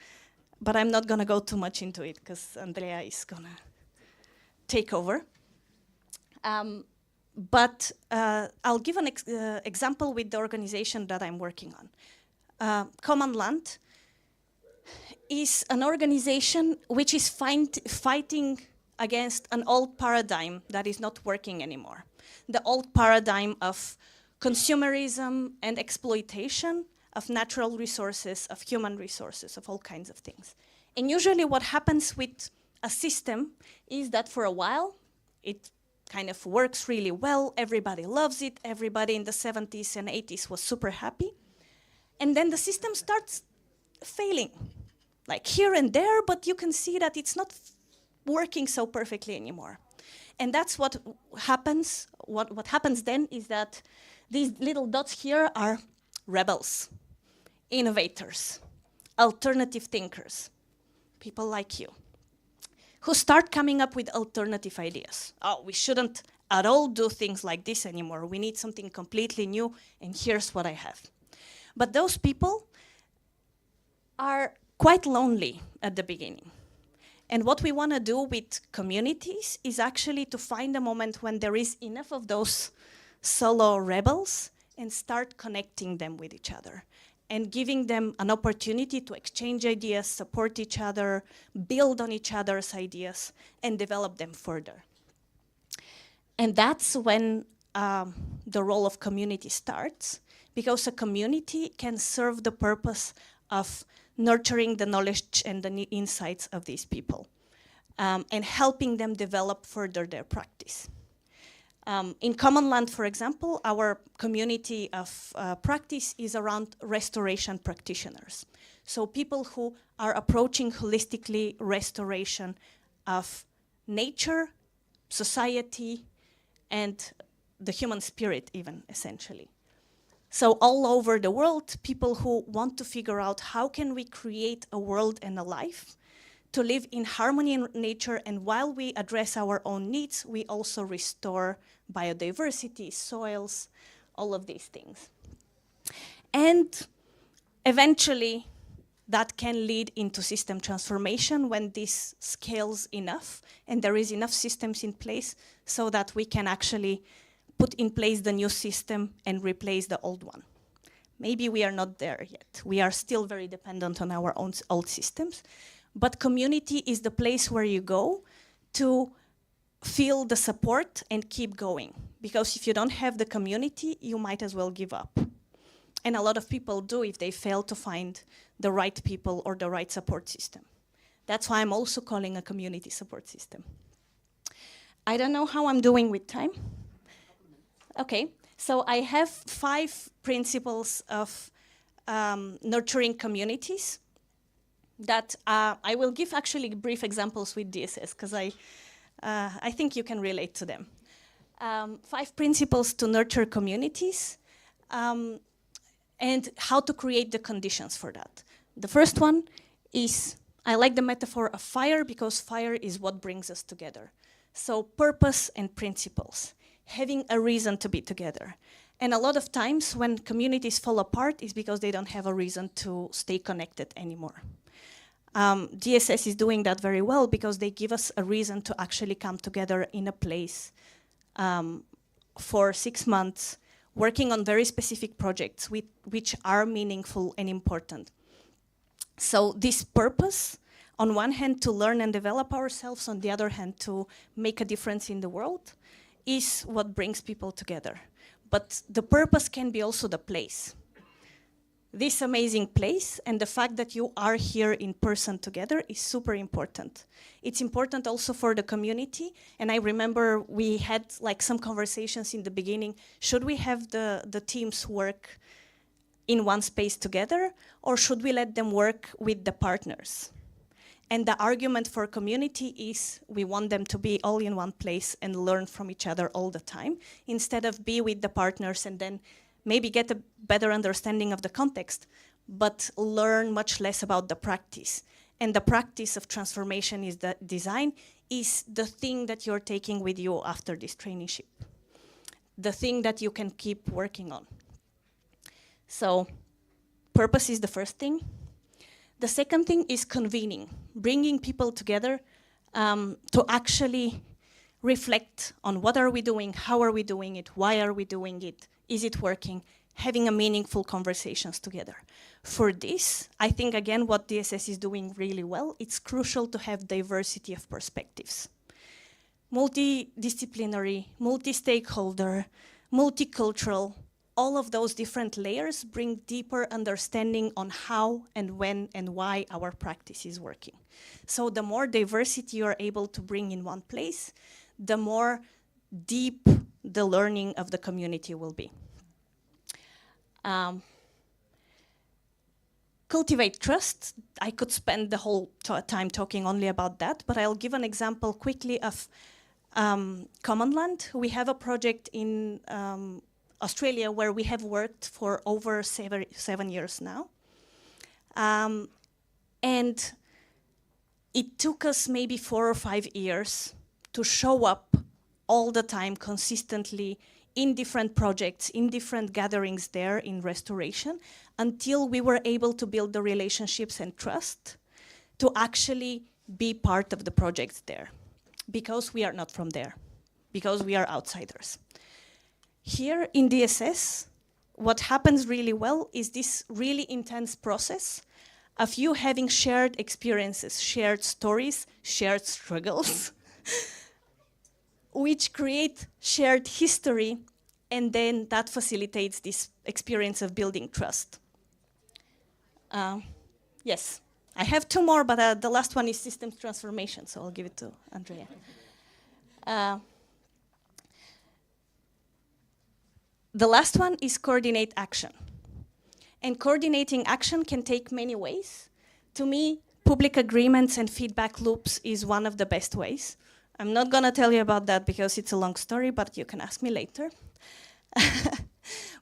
but I'm not gonna go too much into it because Andrea is gonna take over. But I'll give an example with the organization that I'm working on. Common Land is an organization which is fighting against an old paradigm that is not working anymore. The old paradigm of consumerism and exploitation of natural resources, of human resources, of all kinds of things. And usually what happens with a system is that for a while, it kind of works really well. Everybody loves it. Everybody in the 70s and 80s was super happy. And then the system starts failing, like here and there, but you can see that it's not working so perfectly anymore. And that's what happens. What happens then is that these little dots here are rebels, innovators, alternative thinkers, people like you, who start coming up with alternative ideas. Oh, we shouldn't at all do things like this anymore. We need something completely new, and here's what I have. But those people are quite lonely at the beginning. And what we want to do with communities is actually to find a moment when there is enough of those solo rebels and start connecting them with each other and giving them an opportunity to exchange ideas, support each other, build on each other's ideas, and develop them further. And that's when the role of community starts, because a community can serve the purpose of nurturing the knowledge and the insights of these people, and helping them develop further their practice. In Common Land, for example, our community of practice is around restoration practitioners. So people who are approaching holistically restoration of nature, society, and the human spirit even, essentially. So all over the world, people who want to figure out how can we create a world and a life to live in harmony in nature, and while we address our own needs, we also restore biodiversity, soils, all of these things. And eventually, that can lead into system transformation when this scales enough and there is enough systems in place so that we can actually put in place the new system and replace the old one. Maybe we are not there yet. We are still very dependent on our own old systems. But community is the place where you go to feel the support and keep going. Because if you don't have the community, you might as well give up. And a lot of people do if they fail to find the right people or the right support system. That's why I'm also calling a community support system. I don't know how I'm doing with time. Okay, so I have 5 principles of nurturing communities that I will give actually brief examples with DSS because I think you can relate to them. 5 principles to nurture communities and how to create the conditions for that. The first one is, I like the metaphor of fire because fire is what brings us together. So purpose and principles, having a reason to be together. And a lot of times when communities fall apart is because they don't have a reason to stay connected anymore. DSS is doing that very well because they give us a reason to actually come together in a place for 6 months, working on very specific projects which are meaningful and important. So this purpose, on one hand to learn and develop ourselves, on the other hand to make a difference in the world, is what brings people together. But the purpose can be also the place. This amazing place and the fact that you are here in person together is super important. It's important also for the community. And I remember we had like some conversations in the beginning. Should we have the teams work in one space together, or should we let them work with the partners? And the argument for community is we want them to be all in one place and learn from each other all the time, instead of be with the partners and then maybe get a better understanding of the context, but learn much less about the practice. And the practice of transformation is the design, is the thing that you're taking with you after this traineeship, the thing that you can keep working on. So purpose is the first thing. The second thing is convening, bringing people together to actually reflect on what are we doing, how are we doing it, why are we doing it, is it working, having a meaningful conversations together. For this, I think again what DSS is doing really well, it's crucial to have diversity of perspectives. Multidisciplinary, multi-stakeholder, multicultural, all of those different layers bring deeper understanding on how and when and why our practice is working. So the more diversity you are able to bring in one place, the more deep the learning of the community will be. Cultivate trust. I could spend the whole time talking only about that, but I'll give an example quickly of Common Land. We have a project in Australia where we have worked for over 7 years now. And it took us maybe 4 or 5 years to show up all the time consistently in different projects, in different gatherings there in restoration, until we were able to build the relationships and trust to actually be part of the projects there, because we are not from there, because we are outsiders. Here in DSS, what happens really well is this really intense process of you having shared experiences, shared stories, shared struggles, which create shared history, and then that facilitates this experience of building trust. Yes, I have 2 more, but the last one is systems transformation, so I'll give it to Andrea. The last one is coordinate action. And coordinating action can take many ways. To me, public agreements and feedback loops is one of the best ways. I'm not gonna tell you about that because it's a long story, but you can ask me later.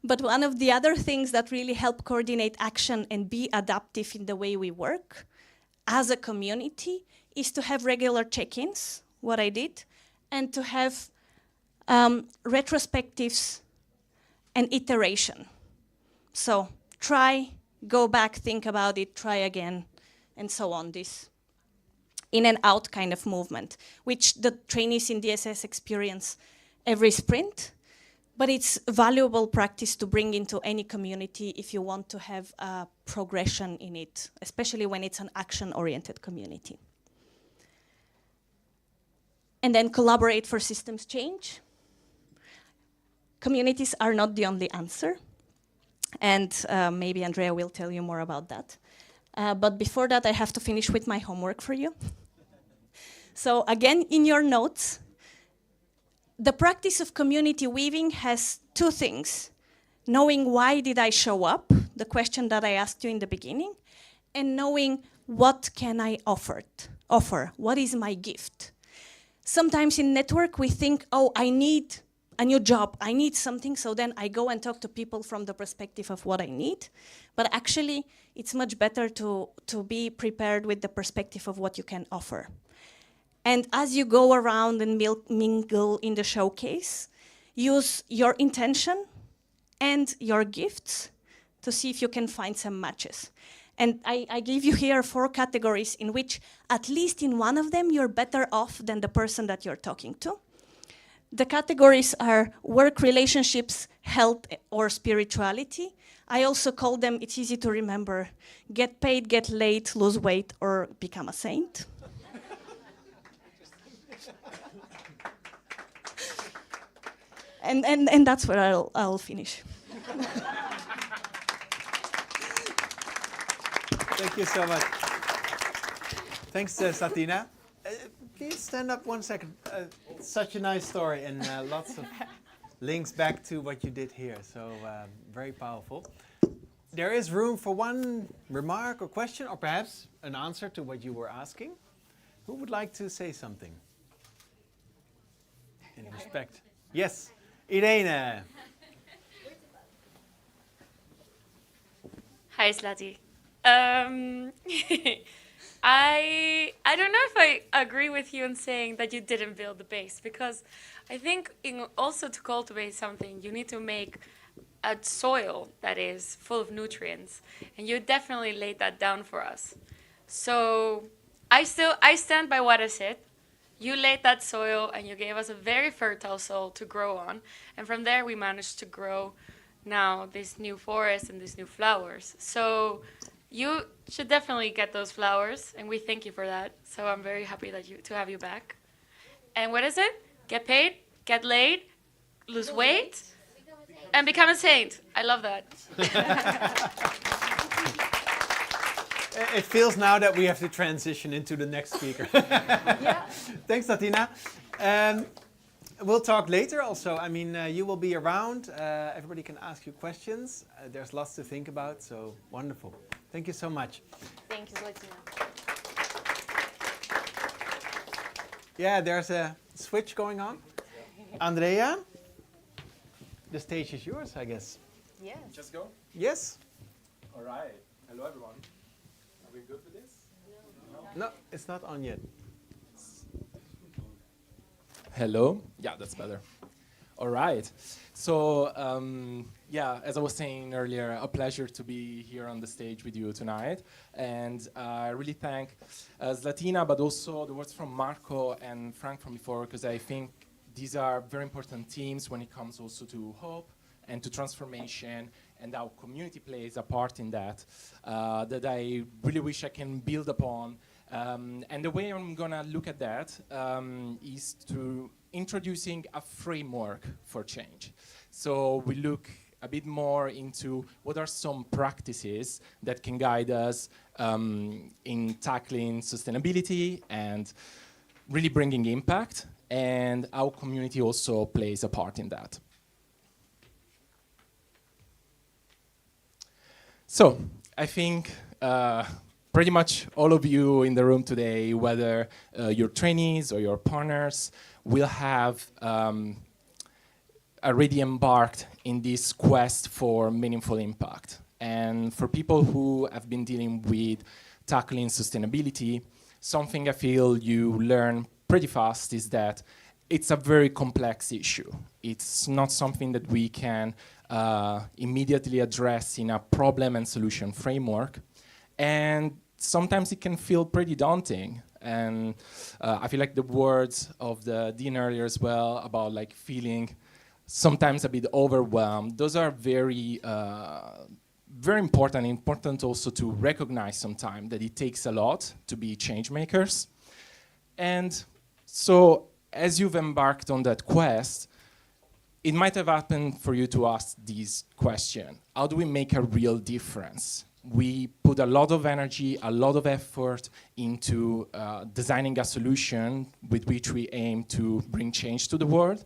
But one of the other things that really help coordinate action and be adaptive in the way we work as a community is to have regular check-ins, what I did, and to have retrospectives and iteration. So try, go back, think about it, try again, and so on. This in and out kind of movement, which the trainees in DSS experience every sprint, but it's valuable practice to bring into any community if you want to have a progression in it, especially when it's an action-oriented community. And then collaborate for systems change. Communities are not the only answer, and maybe Andrea will tell you more about that. But before that, I have to finish with my homework for you. So again, in your notes, the practice of community weaving has 2 things. Knowing why did I show up, the question that I asked you in the beginning, and knowing what can I offer, what is my gift. Sometimes in network we think, oh, I need a new job, I need something, so then I go and talk to people from the perspective of what I need. But actually, it's much better to be prepared with the perspective of what you can offer. And as you go around and mingle in the showcase, use your intention and your gifts to see if you can find some matches. And I give you here 4 categories in which, at least in one of them, you're better off than the person that you're talking to. The categories are work relationships, health, or spirituality. I also call them, it's easy to remember, get paid, get laid, lose weight, or become a saint. And that's where I'll finish. Thank you so much. Thanks, Satina. Can you stand up 1 second? Such a nice story and lots of links back to what you did here. So very powerful. There is room for 1 remark or question, or perhaps an answer to what you were asking. Who would like to say something? In respect. Yes, Irene. Hi, Slati. I don't know if I agree with you in saying that you didn't build the base, because I think also to cultivate something, you need to make a soil that is full of nutrients, and you definitely laid that down for us. So I stand by what I said. You laid that soil and you gave us a very fertile soil to grow on, and from there we managed to grow now this new forest and these new flowers. So you should definitely get those flowers, and we thank you for that. So I'm very happy that to have you back. And what is it? Get paid, get laid, lose weight, and become a saint. I love that. It feels now that we have to transition into the next speaker. Yeah. Thanks, Satina. We'll talk later also. I mean, you will be around. Everybody can ask you questions. There's lots to think about, so wonderful. Thank you so much. Thank you, Zlatina. Yeah, there's a switch going on. Andrea, the stage is yours, I guess. Yes. Just go? Yes. All right. Hello, everyone. Are we good with this? No, it's not on yet. Hello. Yeah, that's better. All right. So, yeah, as I was saying earlier, a pleasure to be here on the stage with you tonight. And I really thank Zlatina, but also the words from Marco and Frank from before, because I think these are very important themes when it comes also to hope and to transformation and how community plays a part in that, that I really wish I can build upon. And the way I'm gonna look at that is to introducing a framework for change. So we look a bit more into what are some practices that can guide us in tackling sustainability and really bringing impact, and how community also plays a part in that. So I think pretty much all of you in the room today, whether you're trainees or your partners, will have already embarked in this quest for meaningful impact. And for people who have been dealing with tackling sustainability, something I feel you learn pretty fast is that it's a very complex issue. It's not something that we can immediately address in a problem and solution framework. And sometimes it can feel pretty daunting. And I feel like the words of the dean earlier as well about like feeling sometimes a bit overwhelmed, those are very, very important. Important also to recognize sometimes that it takes a lot to be change makers. And so as you've embarked on that quest, it might have happened for you to ask this question: how do we make a real difference? We put a lot of energy, a lot of effort into designing a solution with which we aim to bring change to the world.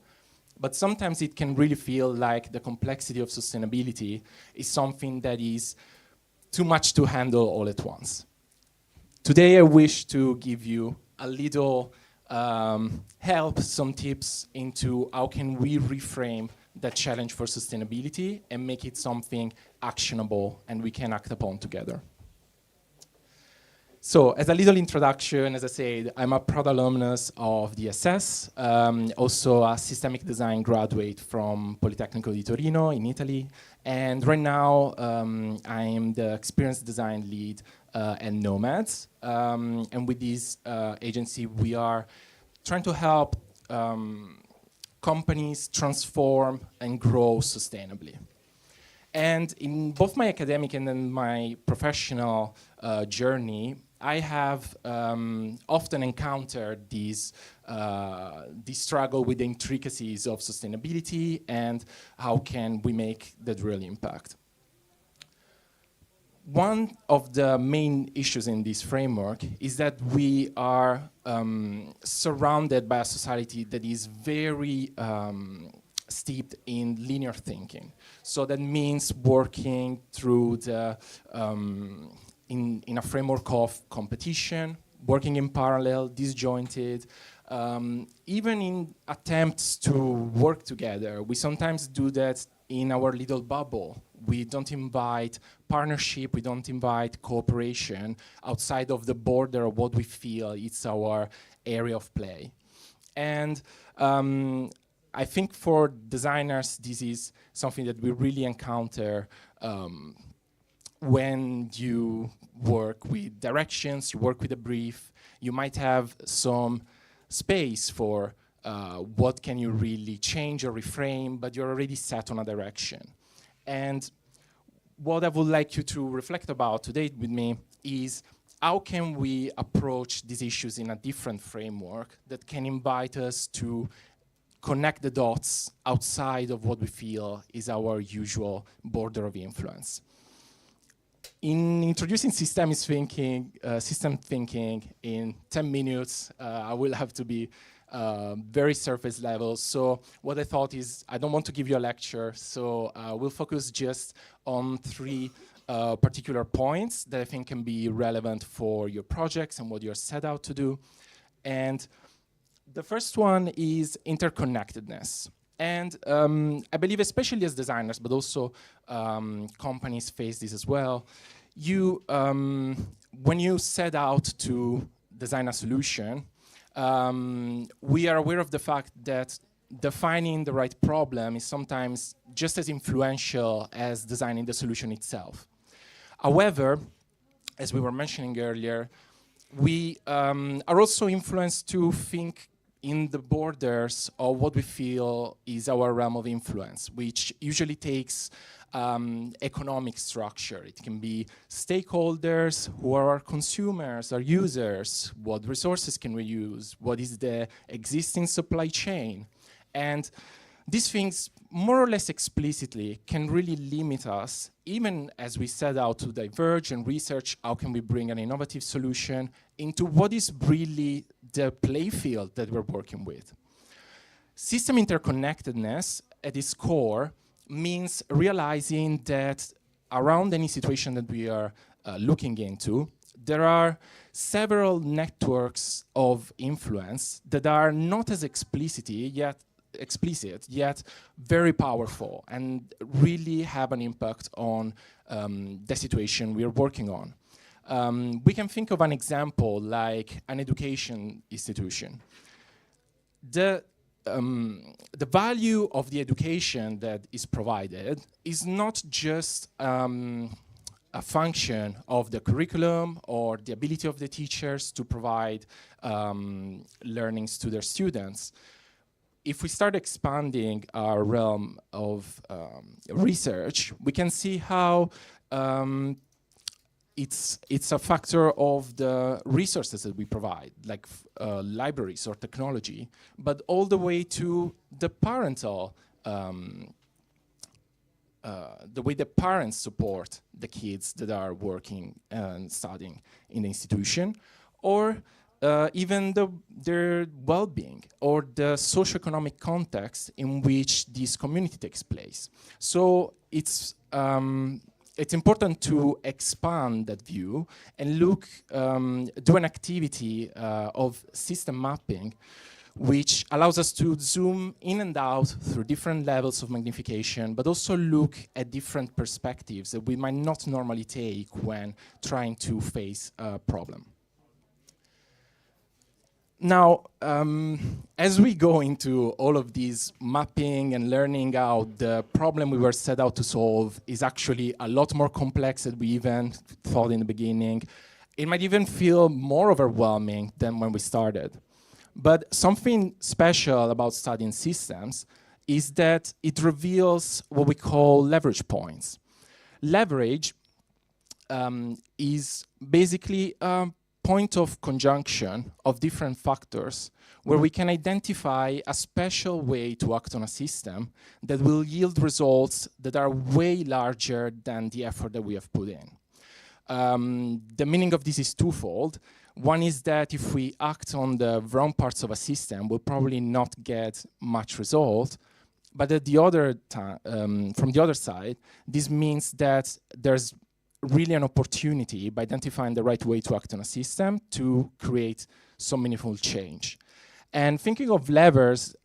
But sometimes it can really feel like the complexity of sustainability is something that is too much to handle all at once. Today I wish to give you a little help, some tips into how can we reframe that challenge for sustainability and make it something actionable and we can act upon together. So as a little introduction, as I said, I'm a proud alumnus of DSS, also a systemic design graduate from Politecnico di Torino in Italy. And right now, I am the experience design lead at Nomads. And with this agency, we are trying to help companies transform and grow sustainably. And in both my academic and then my professional journey, I have often encountered this struggle with the intricacies of sustainability and how can we make that real impact. One of the main issues in this framework is that we are surrounded by a society that is very steeped in linear thinking. So that means working through the in a framework of competition, working in parallel, disjointed, even in attempts to work together. We sometimes do that in our little bubble. We don't invite partnership, we don't invite cooperation outside of the border of what we feel it's our area of play. And I think for designers, this is something that we really encounter when you work with directions, you work with a brief, you might have some space for what can you really change or reframe, but you're already set on a direction. And what I would like you to reflect about today with me is how can we approach these issues in a different framework that can invite us to connect the dots outside of what we feel is our usual border of influence. In introducing system thinking in 10 minutes, I will have to be very surface level. So what I thought is, I don't want to give you a lecture, so we'll focus just on three particular points that I think can be relevant for your projects and what you're set out to do. And the first one is interconnectedness. And I believe, especially as designers, but also companies face this as well, you, when you set out to design a solution, we are aware of the fact that defining the right problem is sometimes just as influential as designing the solution itself. However, as we were mentioning earlier, we are also influenced to think in the borders of what we feel is our realm of influence, which usually takes economic structure. It can be stakeholders, who are our consumers, our users, what resources can we use, what is the existing supply chain. And these things, more or less explicitly, can really limit us, even as we set out to diverge and research how can we bring an innovative solution into what is really the playfield that we're working with. System interconnectedness, at its core, means realizing that around any situation that we are looking into, there are several networks of influence that are not as explicit, yet very powerful and really have an impact on the situation we are working on. We can think of an example like an education institution. The value of the education that is provided is not just a function of the curriculum or the ability of the teachers to provide learnings to their students. If we start expanding our realm of research, we can see how it's a factor of the resources that we provide, like libraries or technology, but all the way to the parental, the way the parents support the kids that are working and studying in the institution, or even their well-being or the socioeconomic context in which this community takes place. So it's important to expand that view and look, do an activity of system mapping, which allows us to zoom in and out through different levels of magnification, but also look at different perspectives that we might not normally take when trying to face a problem. Now, as we go into all of these mapping and learning how the problem we were set out to solve is actually a lot more complex than we even thought in the beginning, it might even feel more overwhelming than when we started. But something special about studying systems is that it reveals what we call leverage points. Leverage is basically point of conjunction of different factors where we can identify a special way to act on a system that will yield results that are way larger than the effort that we have put in. The meaning of this is twofold. One is that if we act on the wrong parts of a system, we'll probably not get much result. But at the other from the other side, this means that there's really an opportunity by identifying the right way to act on a system to create some meaningful change. And thinking of levers,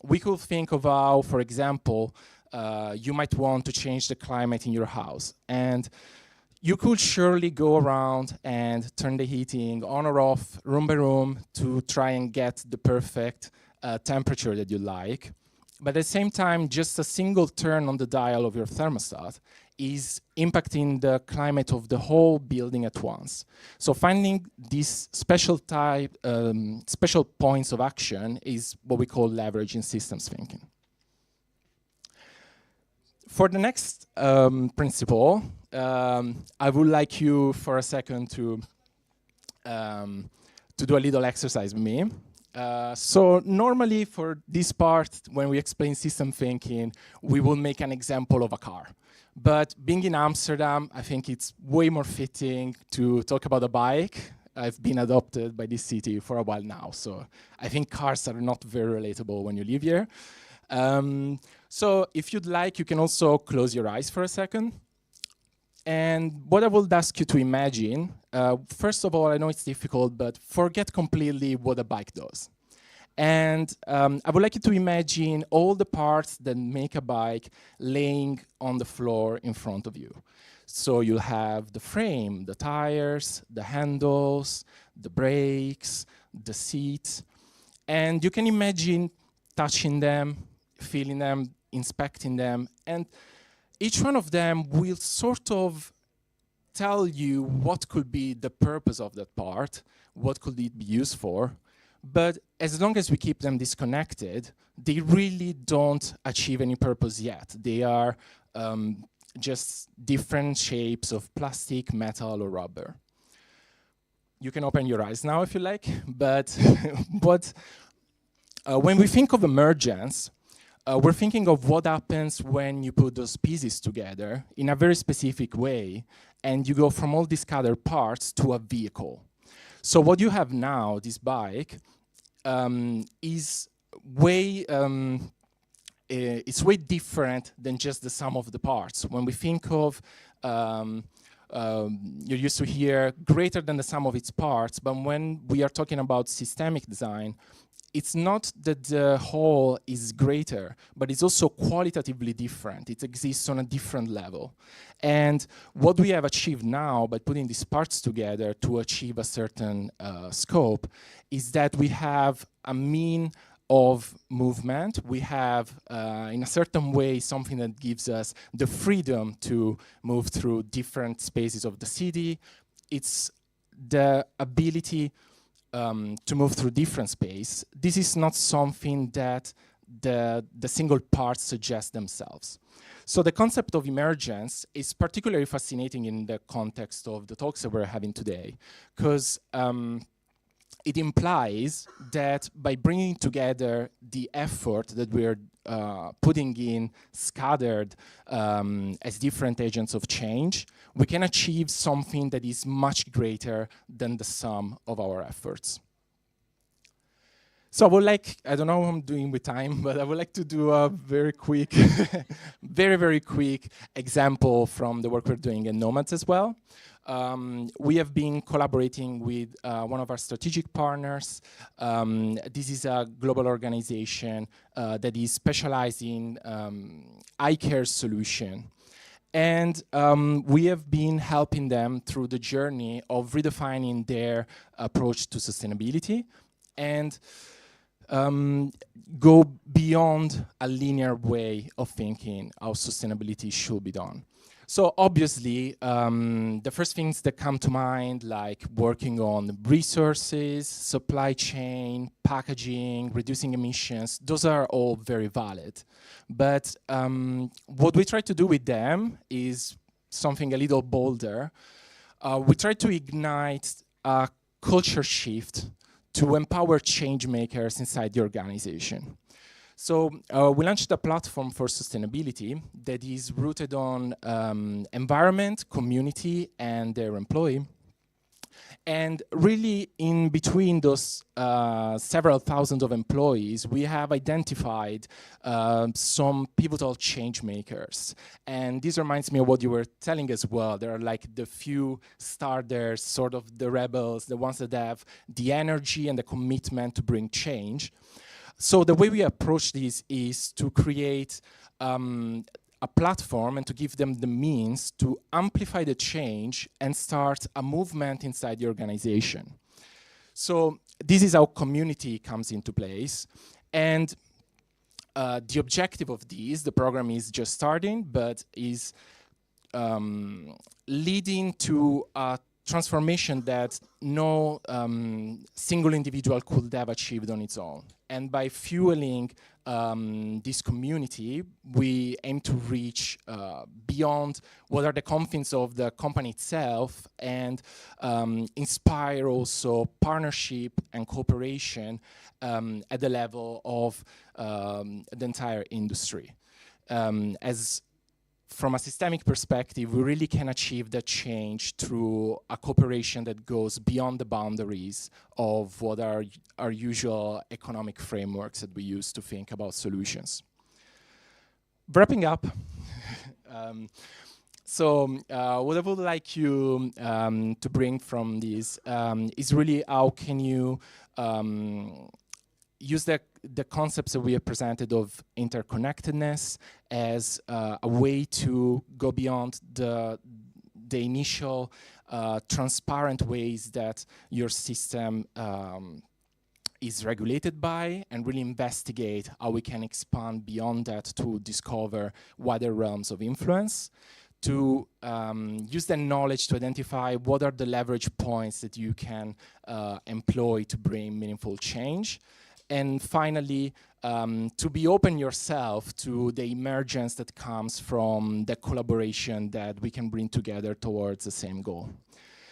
we could think of how, for example, you might want to change the climate in your house. And you could surely go around and turn the heating on or off, room by room, to try and get the perfect temperature that you like. But at the same time, just a single turn on the dial of your thermostat is impacting the climate of the whole building at once. So finding these special points of action is what we call leverage in systems thinking. For the next principle, I would like you for a second to do a little exercise with me. So normally for this part, when we explain system thinking, we will make an example of a car. But being in Amsterdam, I think it's way more fitting to talk about a bike. I've been adopted by this city for a while now. So I think cars are not very relatable when you live here. So if you'd like, you can also close your eyes for a second. And what I would ask you to imagine, first of all, I know it's difficult, but forget completely what a bike does. And I would like you to imagine all the parts that make a bike laying on the floor in front of you. So you'll have the frame, the tires, the handles, the brakes, the seat. And you can imagine touching them, feeling them, inspecting them. And each one of them will sort of tell you what could be the purpose of that part, what could it be used for. But as long as we keep them disconnected, they really don't achieve any purpose yet. They are just different shapes of plastic, metal, or rubber. You can open your eyes now if you like, but when we think of emergence, we're thinking of what happens when you put those pieces together in a very specific way, and you go from all these scattered parts to a vehicle. So what you have now, this bike, is way it's way different than just the sum of the parts. When we think of, you're used to hear greater than the sum of its parts, but when we are talking about systemic design, it's not that the whole is greater, but it's also qualitatively different. It exists on a different level. And what we have achieved now by putting these parts together to achieve a certain scope is that we have a mean of movement. We have, in a certain way, something that gives us the freedom to move through different spaces of the city. It's the ability to move through different space. This is not something that the single parts suggest themselves. So the concept of emergence is particularly fascinating in the context of the talks that we're having today, because it implies that by bringing together the effort that we're putting in scattered as different agents of change, we can achieve something that is much greater than the sum of our efforts. So I would like, I don't know how I'm doing with time, but I would like to do a very quick, very quick example from the work we're doing in Nomads as well. We have been collaborating with one of our strategic partners. This is a global organization that is specialized in eye care solution. And we have been helping them through the journey of redefining their approach to sustainability and go beyond a linear way of thinking how sustainability should be done. So obviously, the first things that come to mind, like working on resources, supply chain, packaging, reducing emissions, those are all very valid. But what we try to do with them is something a little bolder. We try to ignite a culture shift to empower change makers inside the organization. So we launched a platform for sustainability that is rooted on environment, community, and their employee. And really, in between those several thousands of employees, we have identified some pivotal change makers. And this reminds me of what you were telling as well. There are like the few starters, sort of the rebels, the ones that have the energy and the commitment to bring change. So the way we approach this is to create a platform and to give them the means to amplify the change and start a movement inside the organization. So this is how community comes into place. And the objective of this, the program is just starting, but is leading to a transformation that no single individual could have achieved on its own. And by fueling this community, we aim to reach beyond what are the confines of the company itself and inspire also partnership and cooperation at the level of the entire industry. As from a systemic perspective, we really can achieve that change through a cooperation that goes beyond the boundaries of what are our usual economic frameworks that we use to think about solutions. Wrapping up, what I would like you to bring from this is really how can you use the concepts that we have presented of interconnectedness as a way to go beyond the initial transparent ways that your system is regulated by, and really investigate how we can expand beyond that to discover wider realms of influence, to use the knowledge to identify what are the leverage points that you can employ to bring meaningful change. And finally, to be open yourself to the emergence that comes from the collaboration that we can bring together towards the same goal.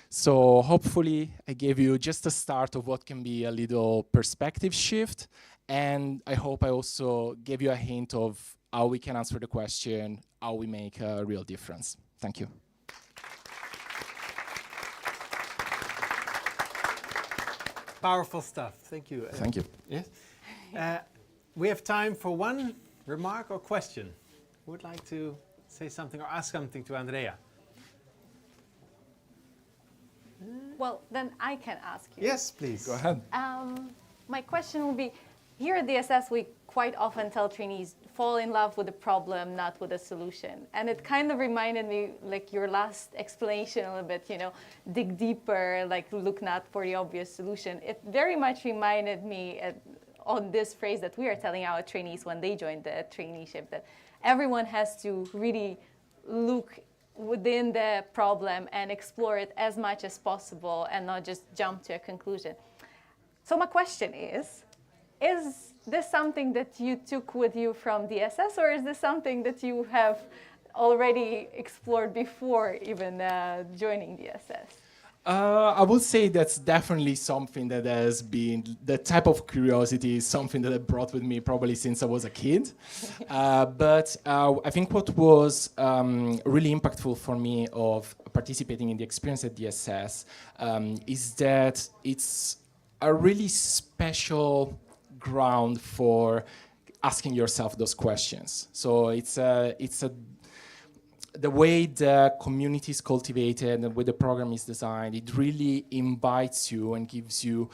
So hopefully I gave you just a start of what can be a little perspective shift. And I hope I also gave you a hint of how we can answer the question, how we make a real difference. Thank you. Powerful stuff. Thank you. Thank you. Yes. We have time for one remark or question. Who would like to say something or ask something to Andrea? Well, then I can ask you. Yes, please. Go ahead. My question would be, here at DSS, we quite often tell trainees, fall in love with the problem, not with the solution. And it kind of reminded me, like your last explanation a little bit, you know, dig deeper, like look not for the obvious solution. It very much reminded me on this phrase that we are telling our trainees when they join the traineeship, that everyone has to really look within the problem and explore it as much as possible and not just jump to a conclusion. So my question is this something that you took with you from DSS, or is this something that you have already explored before even joining DSS? I would say that's definitely something that has been, the type of curiosity is something that I brought with me probably since I was a kid. But I think what was really impactful for me of participating in the experience at DSS is that it's a really special ground for asking yourself those questions. So it's the way the community is cultivated and the way the program is designed, it really invites you and gives you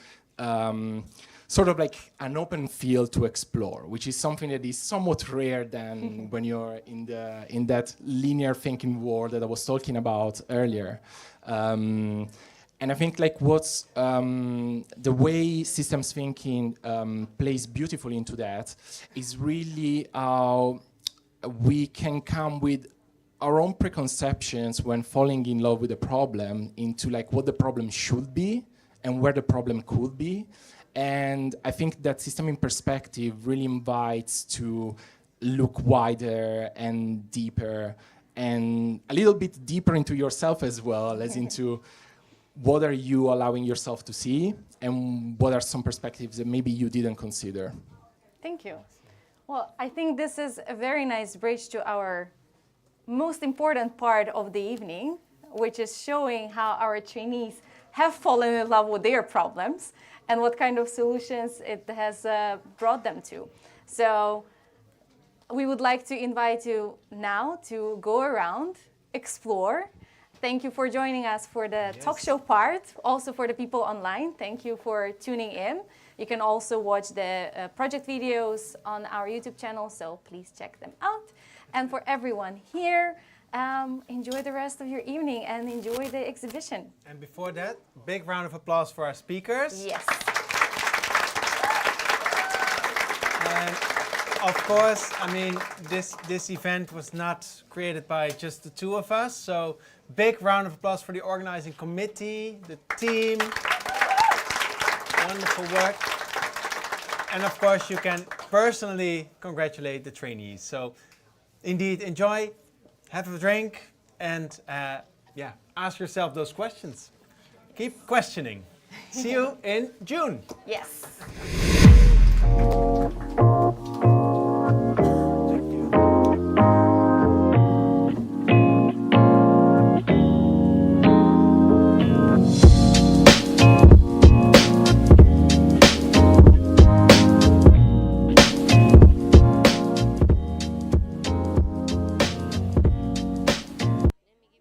sort of like an open field to explore, which is something that is somewhat rare than when you're in that linear thinking world that I was talking about earlier. And I think like what's the way systems thinking plays beautifully into that is really how we can come with our own preconceptions when falling in love with a problem into like what the problem should be and where the problem could be. And I think that system in perspective really invites to look wider and deeper and a little bit deeper into yourself as well as into what are you allowing yourself to see and what are some perspectives that maybe you didn't consider. Thank you. Well, I think this is a very nice bridge to our most important part of the evening, which is showing how our trainees have fallen in love with their problems and what kind of solutions it has brought them to. So we would like to invite you now to go around, explore. Thank you for joining us for the talk show part. Also for the people online, thank you for tuning in. You can also watch the project videos on our YouTube channel, so please check them out. And for everyone here, enjoy the rest of your evening and enjoy the exhibition. And before that, big round of applause for our speakers. Yes. And of course, I mean, this event was not created by just the two of us. So big round of applause for the organizing committee, the team. Wonderful work. And of course, you can personally congratulate the trainees. So indeed, enjoy, have a drink, and ask yourself those questions. Keep questioning. See you in June. Yes.